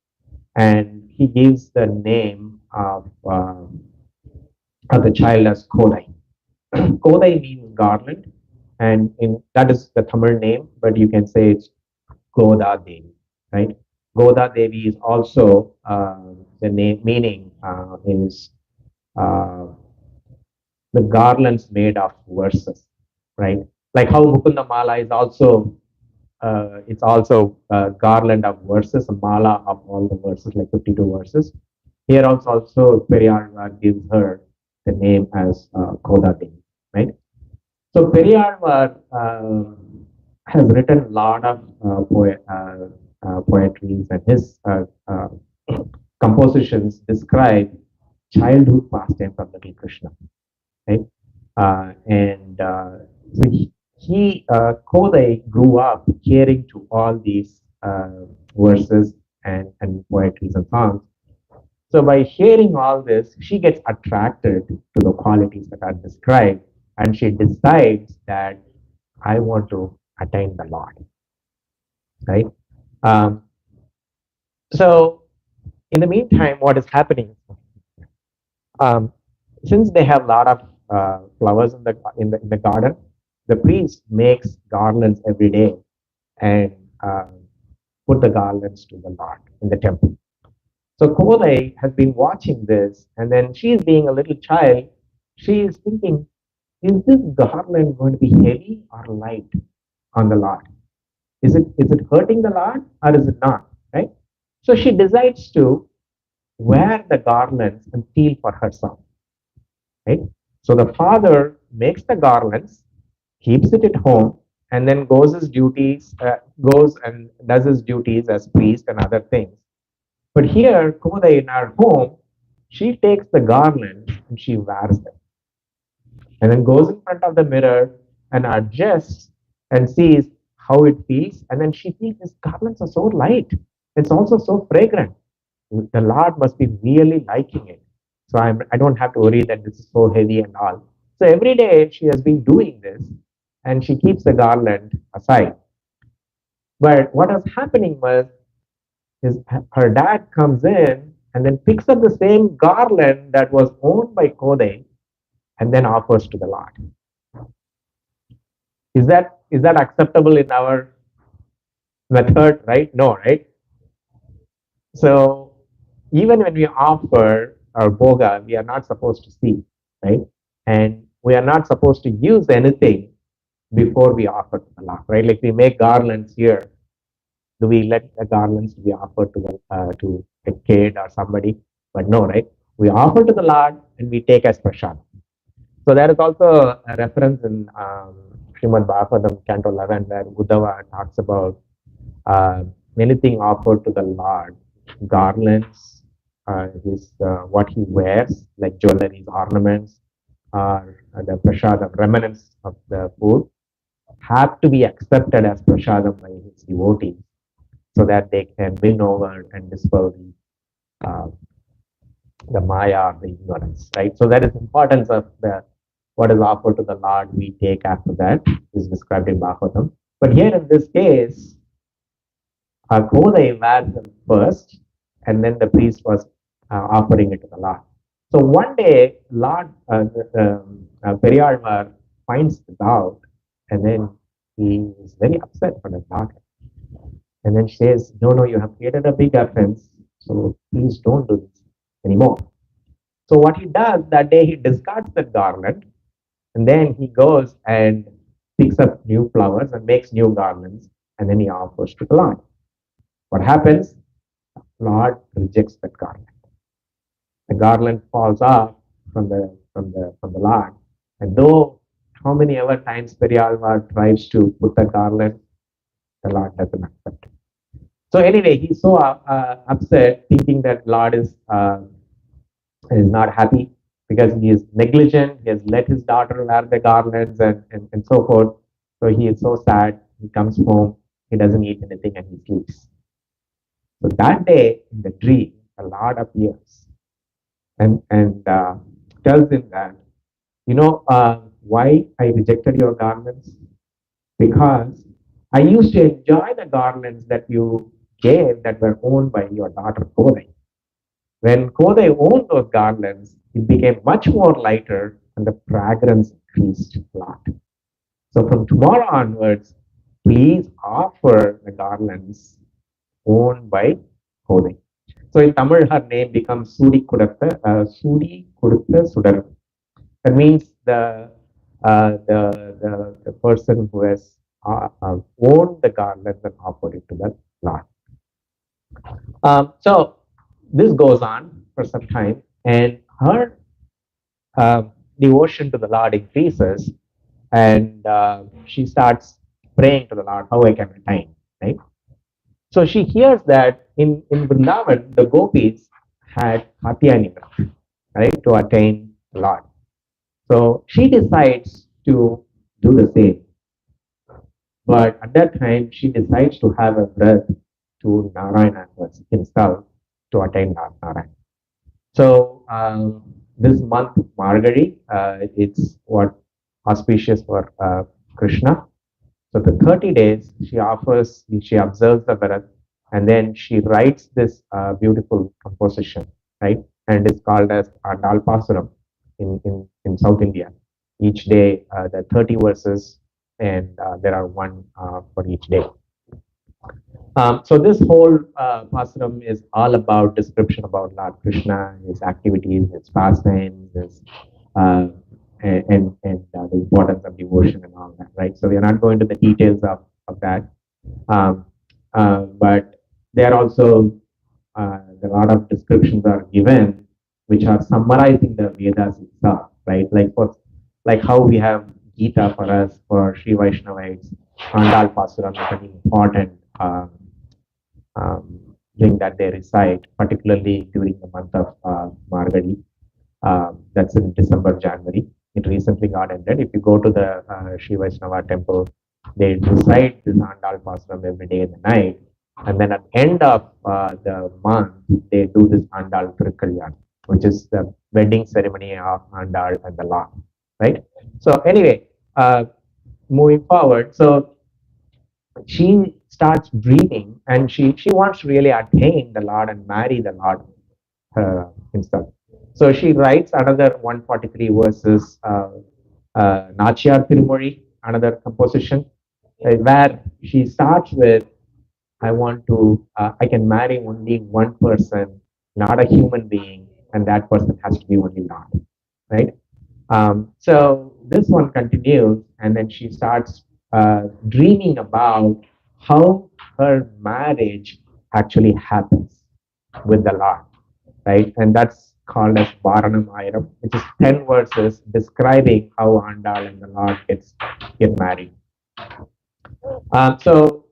and he gives the name of the child as Kodai. Kodai means garland, and that is the Tamil name, but you can say it's Goda Devi, right? Goda Devi is also the name meaning is uh, the garlands made of verses, right? Like how Mukunda Mala is also it's also a garland of verses, a mala of all the verses, like 52 verses. Here also Periyar gives her the name as Koda Devi, right? So Periyar has written a lot of poetries, and his compositions describe childhood pastimes of little Krishna, right? And Kodai grew up hearing to all these verses and poetries and songs. So by hearing all this, she gets attracted to the qualities that are described, and she decides that I want to attain the Lord, right? Um, so in the meantime, what is happening? Um, since they have a lot of flowers in the garden, the priest makes garlands every day and put the garlands to the Lord in the temple. So Kodai has been watching this, and then she is being a little child. She is thinking, is this garland going to be heavy or light on the Lord? Is it hurting the Lord or is it not? Right? So she decides to wear the garlands and feel for herself. Right? So the father makes the garlands, keeps it at home, and then goes and does his duties as priest and other things. But here, Koda in our home, she takes the garland and she wears them, and then goes in front of the mirror and adjusts and sees how it feels, and then she feels these garlands are so light. It's also so fragrant. The Lord must be really liking it. So I don't have to worry that this is so heavy and all. So every day she has been doing this and she keeps the garland aside. But what was happening was her dad comes in and then picks up the same garland that was owned by Kode and then offers to the Lord. Is that acceptable in our method, right? No, right? So even when we offer our boga, we are not supposed to see, right? And we are not supposed to use anything before we offer to the Lord, right? Like we make garlands here. Do we let the garlands be offered to a kid or somebody? But no, right? We offer to the Lord and we take as prasad. So there is also a reference in Srimad Bhagavatam, Canto 11, where Uddhava talks about uh, anything offered to the Lord, garlands, what he wears, like jewelry, ornaments, or the prasadam, remnants of the food, have to be accepted as prasadam by his devotees so that they can win over and dispel uh, the maya or the ignorance, right? So that is importance of the what is offered to the Lord we take after that is described in Bhagavatam. But here in this case, Kodai wears them first, and then the priest was offering it to the Lord. So one day, Lord Periyalvar finds this out, and then he is very upset for the daughter. And then she says, no, no, you have created a big offense, so please don't do this anymore. So what he does that day, he discards the garland, and then he goes and picks up new flowers and makes new garlands, and then he offers to the Lord. What happens? Lord rejects that garland. The garland falls off from the Lord. And though how many ever times Periyalvar tries to put the garland, the Lord doesn't accept it. So anyway, he's so upset, thinking that Lord is not happy because he is negligent. He has let his daughter wear the garlands and so forth. So he is so sad. He comes home. He doesn't eat anything and he sleeps. So that day in the dream, the Lord appears and tells him that, why I rejected your garments? Because I used to enjoy the garments that you gave that were owned by your daughter Kodai. When Kodai owned those garlands, it became much more lighter and the fragrance increased a lot. So from tomorrow onwards, please offer the garlands owned by Kodai. So in Tamil, her name becomes Sudi Kudutha Sudar. That means the person who has owned the garland and offered it to the Lord. So this goes on for some time, and her devotion to the Lord increases, and she starts praying to the Lord, how I can attain, right? So she hears that in Vrindavan, the gopis had Katyayani Vrat, right, to attain the Lord. So she decides to do the same. But at that time, she decides to have a vrat to Narayana himself to attain Narayana. So this month, Margari, it's what auspicious for Krishna. So the 30 days, she observes the Bharat, and then she writes this beautiful composition, right? And it's called as Andal Pasuram in South India. Each day, there are 30 verses, and there are one for each day. So this whole Pasuram is all about description about Lord Krishna, his activities, his pastimes, his uh, the importance of devotion and all that, right? So we are not going to the details of that, but there are also a lot of descriptions are given which are summarizing the Vedas itself, right? Like how we have Gita for us for Sri Vaishnavites, Andal Pasuram is an important thing that they recite, particularly during the month of Margadi. That's in December, January. It recently got ended. If you go to the Sri Vaishnava temple, they recite this Andal Pasuram every day and the night. And then at the end of the month, they do this Andal Thirukkalyan, which is the wedding ceremony of Andal and the Lord, right? So anyway, moving forward, so she starts dreaming and she wants to really attain the Lord and marry the Lord himself. So she writes another 143 verses, Nachiyar Tirumori, another composition, where she starts with, I can marry only one person, not a human being, and that person has to be only Lord, right? So this one continues, and then she starts dreaming about how her marriage actually happens with the Lord, right? And that's called as Varanam Ayram, which is 10 verses describing how Andal and the Lord get married. So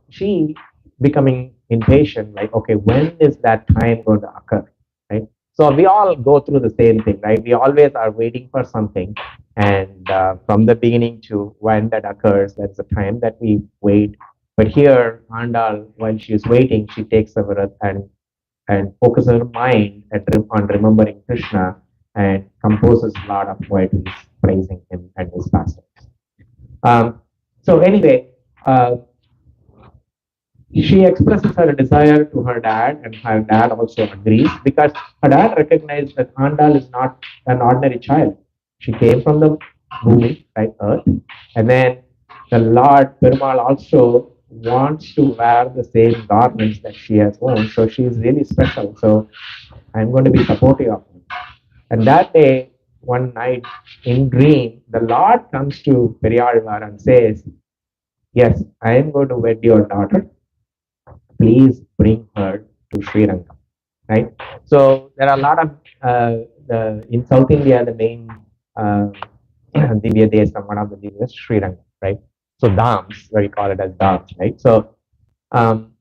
she becoming impatient, like, okay, when is that time going to occur, right? So we all go through the same thing, right? We always are waiting for something, and from the beginning to when that occurs, that's the time that we wait. But here, Andal, while she's waiting, she takes a breath and focuses her mind on remembering Krishna and composes a lot of poetry praising him and his pastimes. So anyway, she expresses her desire to her dad, and her dad also agrees because her dad recognized that Andal is not an ordinary child. She came from the bhumi, right, earth, and then the Lord Perumal also wants to wear the same garments that she has worn, so she is really special. So I'm going to be supportive of her. And that day, one night in dream, the Lord comes to Periyalvar and says, "Yes, I am going to wed your daughter. Please bring her to Sri Lanka." Right? So there are a lot of in South India, the main uh, Divya Desam, one of the Divya is Sri Lanka, right? So Dhams, we call it as Dhams, right? So um,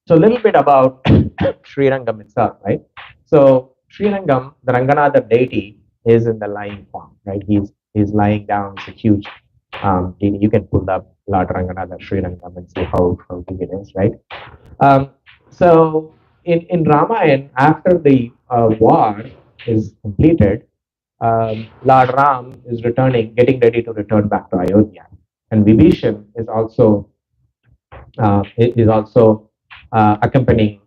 So a little bit about Srirangam itself, right? So Srirangam, the Ranganatha deity, is in the lying form, right? He's lying down. It's a huge deity. You can pull up Lord Ranganatha Srirangam and see how big it is, right? Um, so in Ramayana, after the war is completed, Lord Ram is returning, getting ready to return back to Ayodhya, and Vibhishan is also accompanying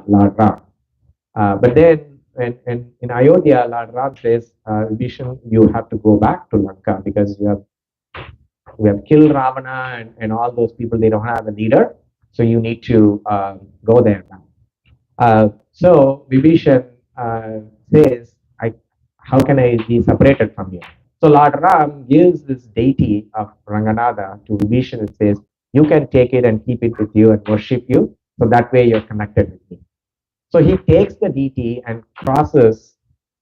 Lord Ram. But then in Ayodhya, Lord Ram says, Vibhishan, you have to go back to Lanka because we have killed Ravana and all those people. They don't have a leader, so you need to go there now. So Vibhishan says, how can I be separated from you? So Lord Ram gives this deity of Ranganatha to Vibhishan and says, you can take it and keep it with you and worship you. So that way you're connected with me. So he takes the deity and crosses,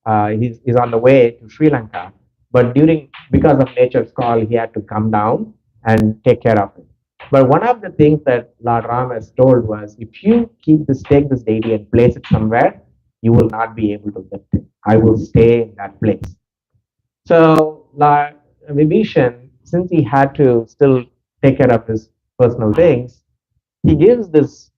he's on the way to Sri Lanka. But because of nature's call, he had to come down and take care of it. But one of the things that Lord Ram has told was, if you take this deity and place it somewhere, you will not be able to lift it. I will stay in that place. So Lord Vibhishan, since he had to still take care of his personal things, he gives this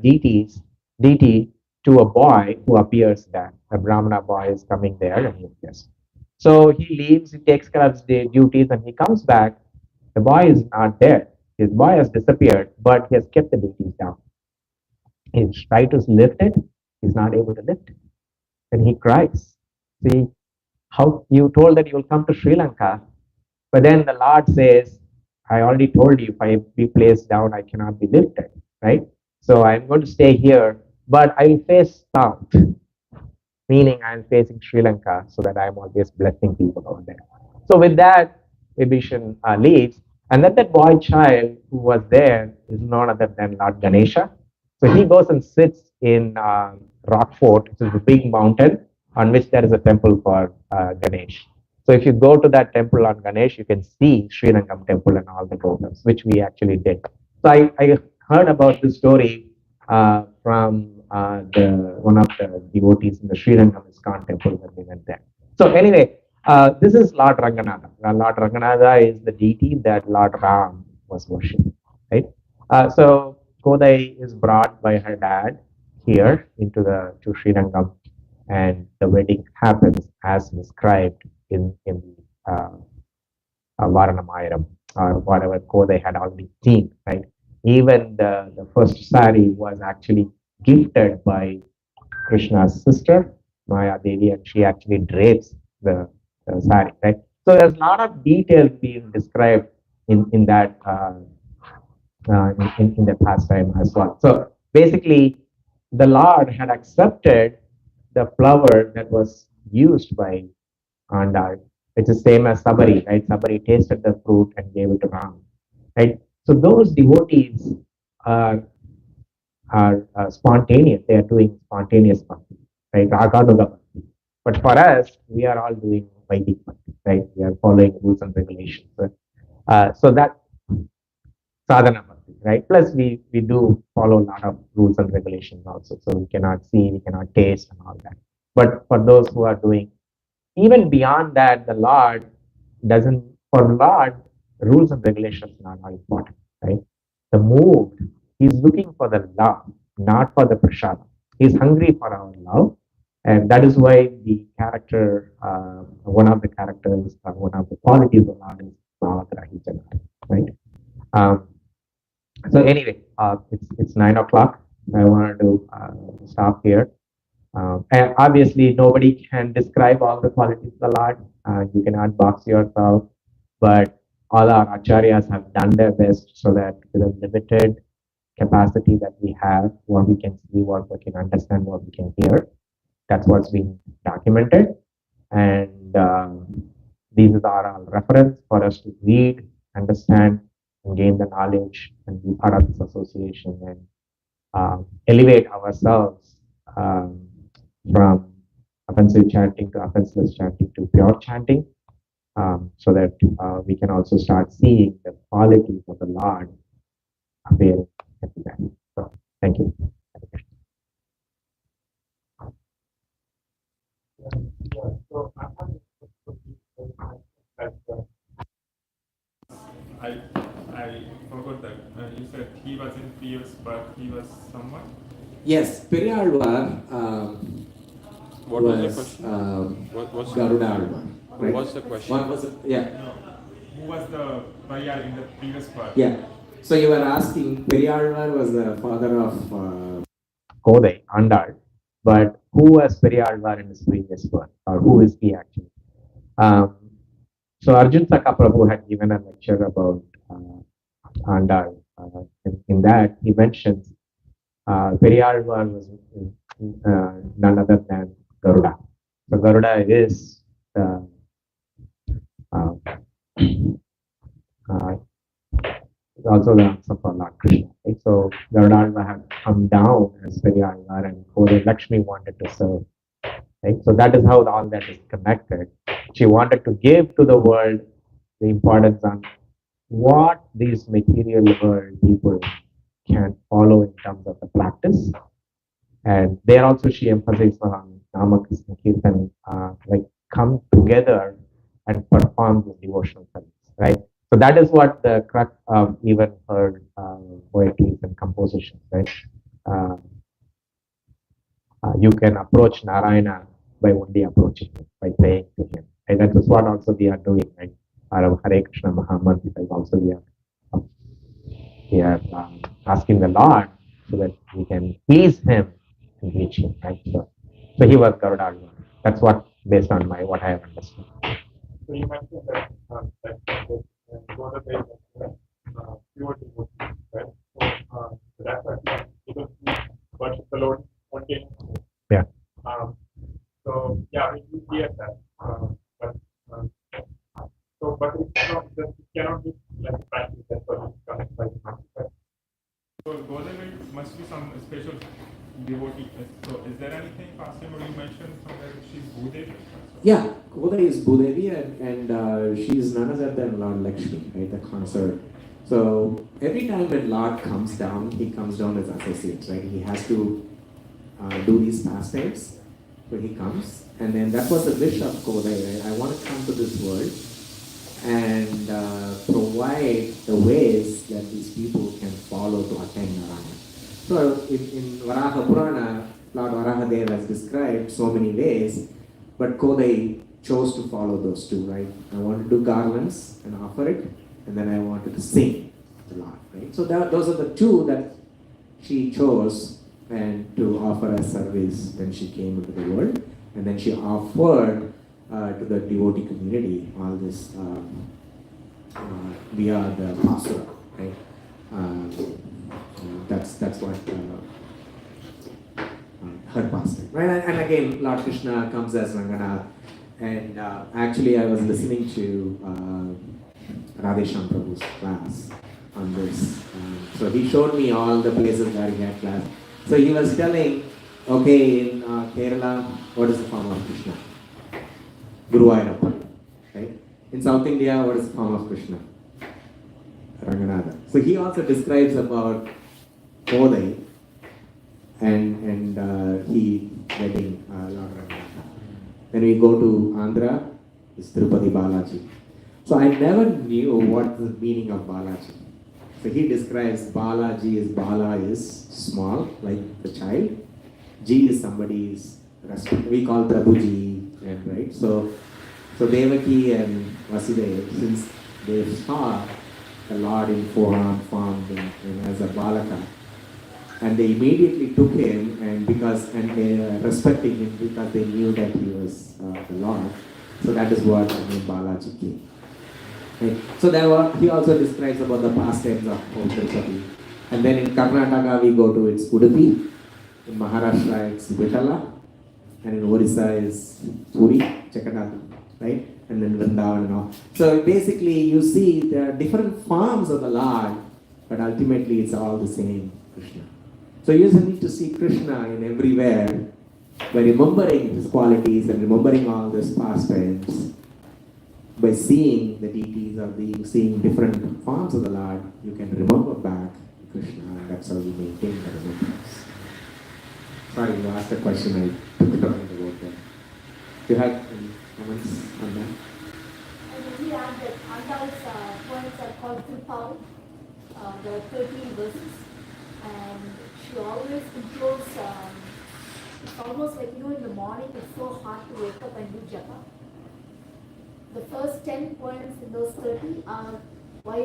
deity to a boy who appears there. A Brahmana boy is coming there and he appears. So he leaves, he takes care of his duties, and he comes back. The boy is not there. His boy has disappeared, but he has kept the deities down. He's tried to lift it, he's not able to lift it. And he cries. See, how you told that you will come to Sri Lanka, but then the Lord says, I already told you, if I be placed down, I cannot be lifted, right? So I'm going to stay here, but I will face south, meaning I'm facing Sri Lanka so that I'm always blessing people over there. So with that, Vibhishan leaves, and then that boy child who was there is none other than Lord Ganesha. So he goes and sits in Rock Fort, which is a big mountain on which there is a temple for Ganesh. So if you go to that temple on Ganesh, you can see Srirangam temple and all the totems, which we actually did. So I heard about this story from one of the devotees in the Srirangam ISKCON temple when we went there. So anyway, this is Lord Ranganatha. Lord Ranganatha is the deity that Lord Ram was worshipping, right? So Kodai is brought by her dad here to Srirangam, and the wedding happens as described in the Varanamayaram or whatever Kodai had already seen, right? Even the first sari was actually gifted by Krishna's sister, Maya Devi, and she actually drapes the sari, right? So there's a lot of details being described in that in the pastime as well. So basically, the Lord had accepted the flower that was used by Andal. It's the same as Sabari, right? Sabari tasted the fruit and gave it to Ram, right? So those devotees are spontaneous. They are doing spontaneous bhakti, right? Raganuga bhakti. But for us, we are all doing Vedic bhakti, right? We are following rules and regulations. So that sadhana bhakti, right? Plus, we do follow a lot of rules and regulations also. So we cannot see, we cannot taste, and all that. But for those who are doing even beyond that, the Lord doesn't, for Lord, rules and regulations are not important, right? The mood, he's looking for the love, not for the prasad. He's hungry for our love. And that is why the character, one of the characters, one of the qualities of Lord is Bhavagrahi Janata, right? Um, so anyway, it's 9 o'clock. I wanted to stop here. And obviously, nobody can describe all the qualities of the Lord. You cannot box yourself, but all our acharyas have done their best so that with a limited capacity that we have, what we can see, what we can understand, what we can hear, that's what's been documented. And these are all reference for us to read, understand, and gain the knowledge and be part of this association and elevate ourselves from offensive chanting to offenseless chanting to pure chanting, so that we can also start seeing the qualities of the Lord appearing everywhere. So Thank you. So I forgot that. You said he was in previous birth, he was someone? Yes, Periyalvar What was the question? What's Garuda Alvar. Right? What's the question? What was it? Yeah. No. Who was the Pariyar in the previous birth? Yeah. So you were asking, Periyalvar was the father of Kodai, Andal, but who was Periyalvar in his previous birth, or who is he actually? So Arjun Saka Prabhu had given a lecture about Andal. In that, he mentions Periyalvar was none other than Garuda. So Garuda is uh, also the answer for Lord Krishna. Right? So Garuda had come down as Periyalvar, and Kodai Lakshmi wanted to serve. Right? So that is how all that is connected. She wanted to give to the world the importance on what these material world people can follow in terms of the practice. And there also she emphasizes on Nama Krishna Kirtan, like come together and perform this devotional service, right? So that is what the crux of even her poetry and compositions, right? Uh, you can approach Narayana by only approaching him, by praying to him. And that is what also we are doing, right? Our Hare Krishna Mahamantra is also we are asking the Lord so that we can please him and reach him, right? So he was Garuda. That's what, based on my what I have understood. So you mentioned that both of them pure devotees, right? So that's why because we worship the Lord spontaneously. Yeah. So yeah, we hear that. But it's not just it cannot be like practice that's what is coming by the mind. So Godavari must be some special devotee. So is there anything past time you mentioned somewhere that she's Bhudevi? yeah, Koda is Bhudevi and she is none other than Lord Lakshmi, right, the consort. So every time when Lord comes down, he comes down as associate, right? He has to do these pastimes. So he comes, and then that was the wish of Kodai, right? I want to come to this world and provide the ways that these people can follow to attain Narayana. So in Varaha Purana, Lord Varahadev has described so many ways, but Kodai chose to follow those two, right? I want to do garlands and offer it, and then I wanted to sing the Lord, right? So those are the two that she chose and to offer as service when she came into the world, and then she offered to the devotee community all this via the pastor, right? That's what her pastor, right? And again, Lord Krishna comes as Ranganath, and actually I was listening to Radhesham Prabhu's class on this. So he showed me all the places where he had class. So he was telling, okay, in Kerala, what is the form of Krishna? Guru Ayyappa, right? In South India, what is the form of Krishna? Ranganatha. So he also describes about Kodai and he wedding Lord Ranganatha. When we go to Andhra, it's Tirupati Balaji. So I never knew what the meaning of Balaji. So he describes Balaji Bala is small, like the child. G is somebody's respect. We call Prabhuji, right? So Devaki and Vasudeva, since they saw the Lord in four-armed form and as a Balaka, and they immediately took him and they were respecting him because they knew that he was the Lord. So that is what the name Balaji came. Right. So he also describes about the pastimes of Tirupati. And then in Karnataka we go to its Udupi, in Maharashtra it's Vitala, and in Orissa is Puri, Chekadatu, right? And then Vrindavan and all. So basically you see there are different forms of the Lord, but ultimately it's all the same Krishna. So you just need to see Krishna in everywhere by remembering his qualities and remembering all these pastimes. By seeing the deities or seeing different forms of the Lord, you can remember back Krishna, and that's how we maintain the remembrance. Sorry, you asked a question, I took it on the word there. Do you have any comments on that? I really add that Andal's points are called Tripal, there are 13 verses, and she always includes, it's almost like, in the morning it's so hard to wake up and do japa. The first 10 points in those 30 are, why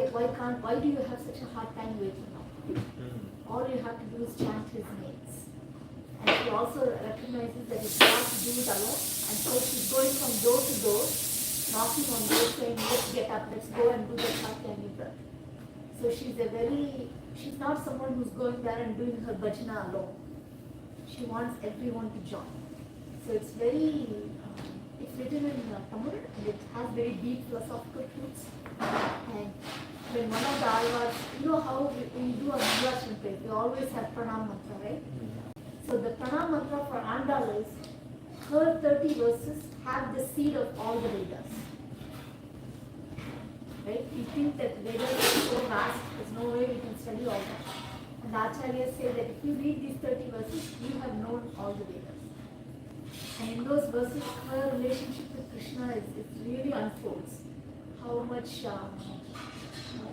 do you have such a hard time waking up? All you have to do is chant his names. And she also recognizes that it's hard to do it alone, and so she's going from door to door, knocking on doors saying, let's get up, let's go and do the Chatyani Vrat. So she's not someone who's going there and doing her bhajana alone. She wants everyone to join. So it's it's written in Tamil, and it has very deep philosophical truths. And when one of the alvars, how we do a Mangalachan prayer, we always have pranam mantra, right? So the pranam mantra for Andal is, her 30 verses have the seed of all the Vedas. Right? We think that Vedas is so vast, there's no way we can study all that. And the Acharyas say that if you read these 30 verses, you have known all the Vedas. And in those verses, her relationship with Krishna it really unfolds. How much,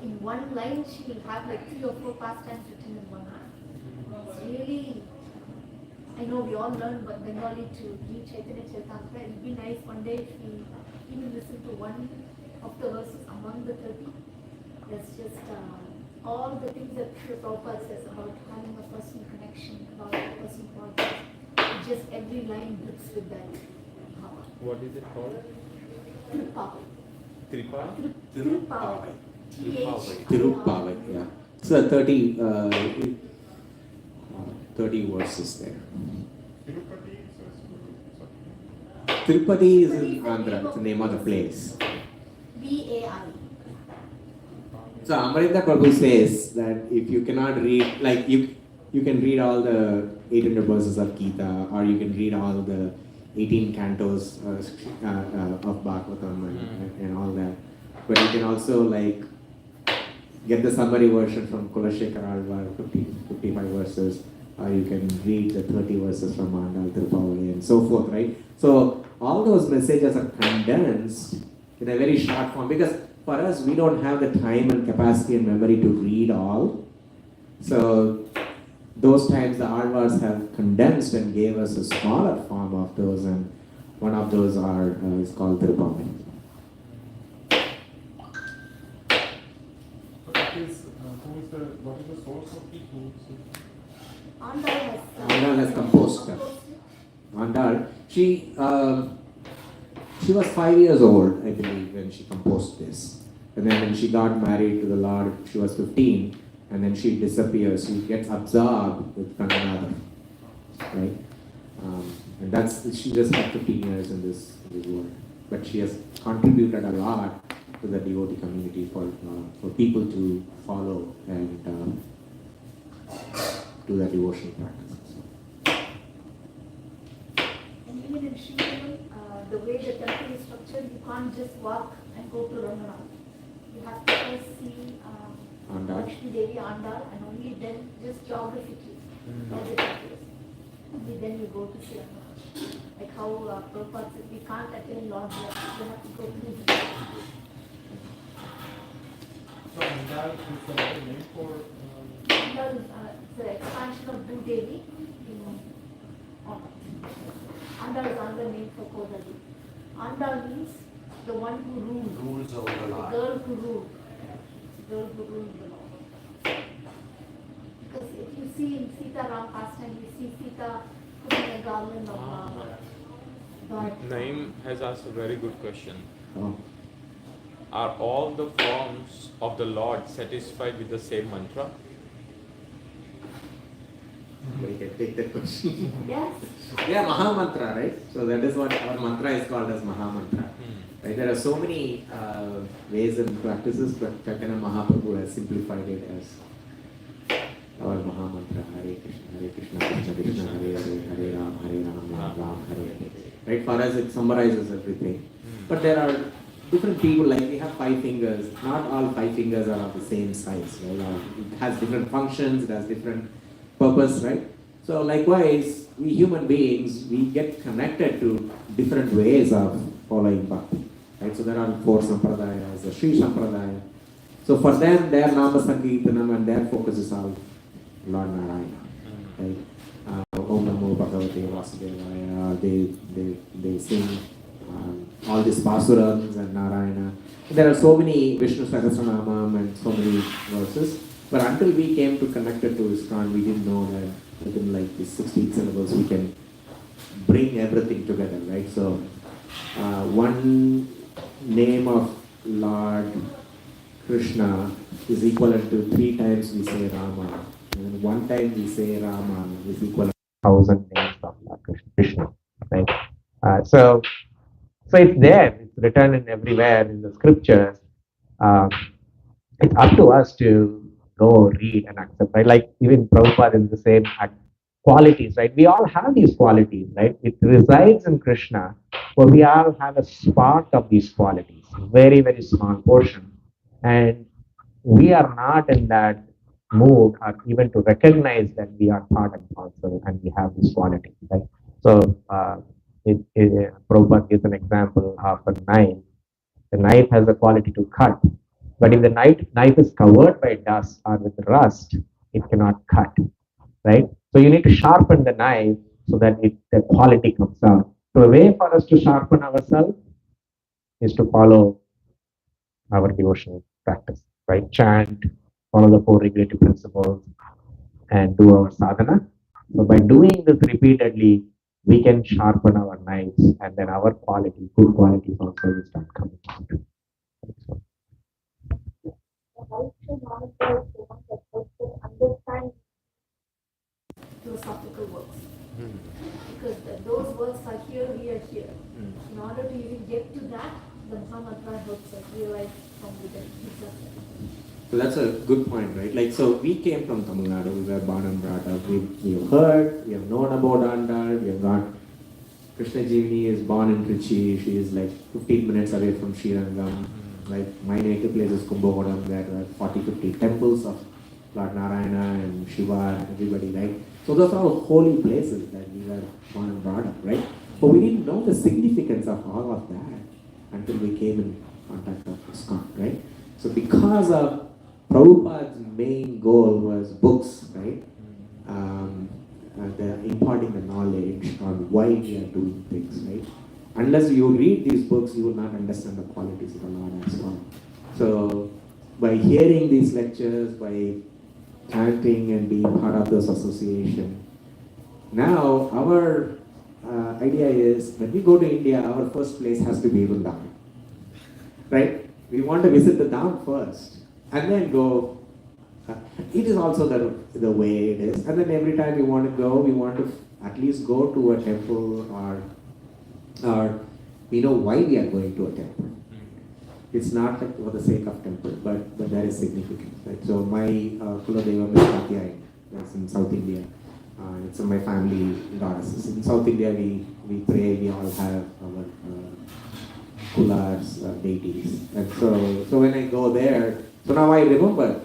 in one line, she will have like 3 or 4 pastimes written in one line. It's really, I know we all learn Bengali to read Chaitanya Charitamrita. It would be nice one day if we even listen to one of the verses among the 30. There's just all the things that Srila Prabhupada says about having a personal connection, about a personal project. Just every line drips with that power. What is it called? Tripavai. Tripal? Tripavai. Tirupavai, yeah. So 30 verses there. Tirupati Tirupati is in Andhra, it's the name of the place. VAI. So Amrita Prabhu says that if you cannot read, like you can read all the 800 verses of Gita, or you can read all the 18 cantos of Bhagavatam and all that. But you can also like get the summary version from Kulashekar Alvar, 55 verses, or you can read the 30 verses from Andal, Tirupavali, and so forth, right? So all those messages are condensed in a very short form, because for us, we don't have the time and capacity and memory to read all. So those times the Alvars have condensed and gave us a smaller form of those, and one of those is called Tirupavali. What is the source of the Andal has composed them. Andal, she was 5 years old, I believe, when she composed this. And then when she got married to the Lord, she was 15, and then she disappears. She gets absorbed with Kandanadar, right? And she just had 15 years in this world. But she has contributed a lot to the devotee community for people to follow and do the devotional practices. And even in Srinagar, the way the temple is structured, you can't just walk and go to Ranganath. You have to first see Andal. Lakshmi Devi, Andal, and only then, just geographically, where the temple is. Only then you go to see Ranganath. Like how Prabhupada said, we can't attain Lord Bless, you have to go through the temple. So Andal is the name for Andal is the expansion of Bhu Devi in Andal is another name for Kodavi. Andal means the one who rules. Rules over the The life. girl who ruled. The girl who ruled the Lord. Because if you see in Sita Ram pastime, you see Sita putting a garland of God. Naeem has asked a very good question. Oh. Are all the forms of the Lord satisfied with the same mantra? We can take that question. Yes. Yeah, Maha Mantra, right? So that is what our mantra is called as Maha Mantra. Right? There are so many ways and practices, but Chaitanya Mahaprabhu has simplified it as our Maha Mantra, Hare Krishna, Krishna Krishna, Hare Hare, Hare Ram, Ram Ram, Hare Hare. Right? For us, it summarizes everything. But there are different people, like we have 5 fingers, not all 5 fingers are of the same size, right? It has different functions, it has different purpose, right? So likewise, we human beings, we get connected to different ways of following Bhakti, right? So there are 4 Sampradayas, the Sri Sampradaya. So for them, their Nama Sankirtanam and their focus is all Lord Narayana, right? Om Namo Bhagavate Vasudevaya, they sing all these Basurams and Narayana. There are so many Vishnu Sahasranamam and so many verses. But until we came to connected to ISKCON, we didn't know that within like these 16 syllables we can bring everything together, right? So one name of Lord Krishna is equivalent to 3 times we say Rama. And 1 time we say Rama is equivalent to 1,000 names of Lord Krishna, right? So it's there, it's written in everywhere in the scriptures. It's up to us to go read and accept, right? Like even Prabhupada is the same qualities, right? We all have these qualities, right? It resides in Krishna, but we all have a spark of these qualities, very, very small portion. And we are not in that mood or even to recognize that we are part and parcel and we have these qualities, right? So Prabhupada gives an example of a knife. The knife has the quality to cut, but if the knife is covered by dust or with rust, it cannot cut, right? So you need to sharpen the knife so that the quality comes out. So the way for us to sharpen ourselves is to follow our devotional practice, right? Chant, follow the 4 regulative principles, and do our sadhana. So by doing this repeatedly, we can sharpen our knives, and then our quality, good qualities also will start coming out. So, How to monitor someone that also understand philosophical works? Because those works are here, we are here. In order to even get to that, the Mahamantra helps us realize from within. So that's a good point, right? Like, so we came from Tamil Nadu, we were born and brought up, we have heard, we have known about Andal, we have got Krishna Jivini is born in Trichy, she is like 15 minutes away from Srirangam. Like my native place is Kumbakonam, there are 40-50 temples of Lord Narayana and Shiva and everybody, right? So those are all holy places that we were born and brought up, right? But we didn't know the significance of all of that until we came in contact with ISKCON, right? So because of Prabhupada's main goal was books, right? The imparting the knowledge on why we are doing things, right? Unless you read these books, you will not understand the qualities of the Lord as well. So by hearing these lectures, by chanting and being part of this association, now our idea is when we go to India, our first place has to be Vrindavan, right? We want to visit the Dham first and then go. It is also the way it is. And then every time we want to go, we want to at least go to a temple or we know why we are going to a temple. It's not like for the sake of temple, but there is significance. Right? So my Kuladevam is Katyayani. That's in South India. It's my family goddesses. In South India, we pray, we all have our Kulas, deities. And so when I go there, so now I remember,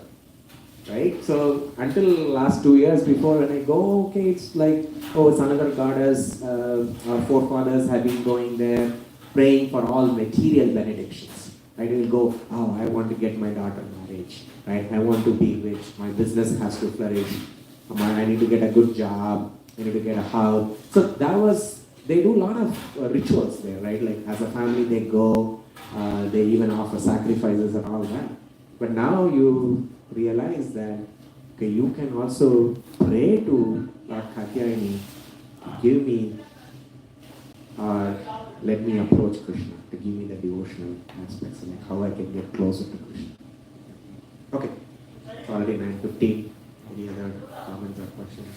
right? So until last 2 years before, when I go, okay, it's like, oh, it's another goddess. Our forefathers have been going there, praying for all material benedictions. Right? We'll go, oh, I want to get my daughter marriage. Right? I want to be rich. My business has to flourish. I need to get a good job. I need to get a house. So they do a lot of rituals there, right? Like as a family, they go, they even offer sacrifices and all that. But now you realize that okay, you can also pray to Lord Katyayani, give me or let me approach Krishna, to give me the devotional aspects, like how I can get closer to Krishna. Okay, it's already 9:15. Any other comments or questions?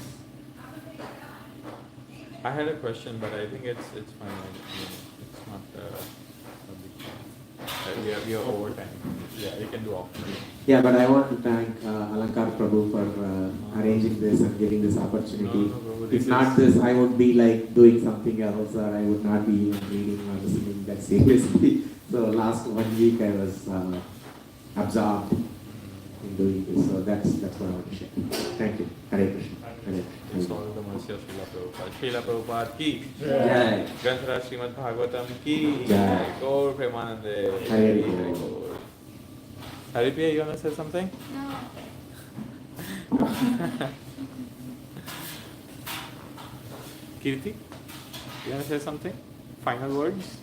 I had a question, but I think it's fine. I mean, it's not a big deal. We are over time. Yeah, we can do offline. Yeah, but I want to thank Alankar Prabhu for arranging this and giving this opportunity. No, If not this, I would be like doing something else, or I would not be even reading or listening that seriously. So last 1 week I was absorbed in doing this. So that's what I want to share. Thank you. Hare Krishna. Hare It's Krishna. all the mercy of Srila Prabhupada. Srila Prabhupada ki. Jai. Granthara Srimad Bhagavatam ki. Jai. Gaur Premanande. Hare Hare Krishna. Gaur. Haripriya, you want to say something? No. Kirti, you want to say something? Final words?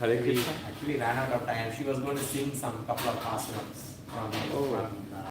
Hare We Krishna. actually ran out of time. She was going to sing some couple of asanas from Oh. from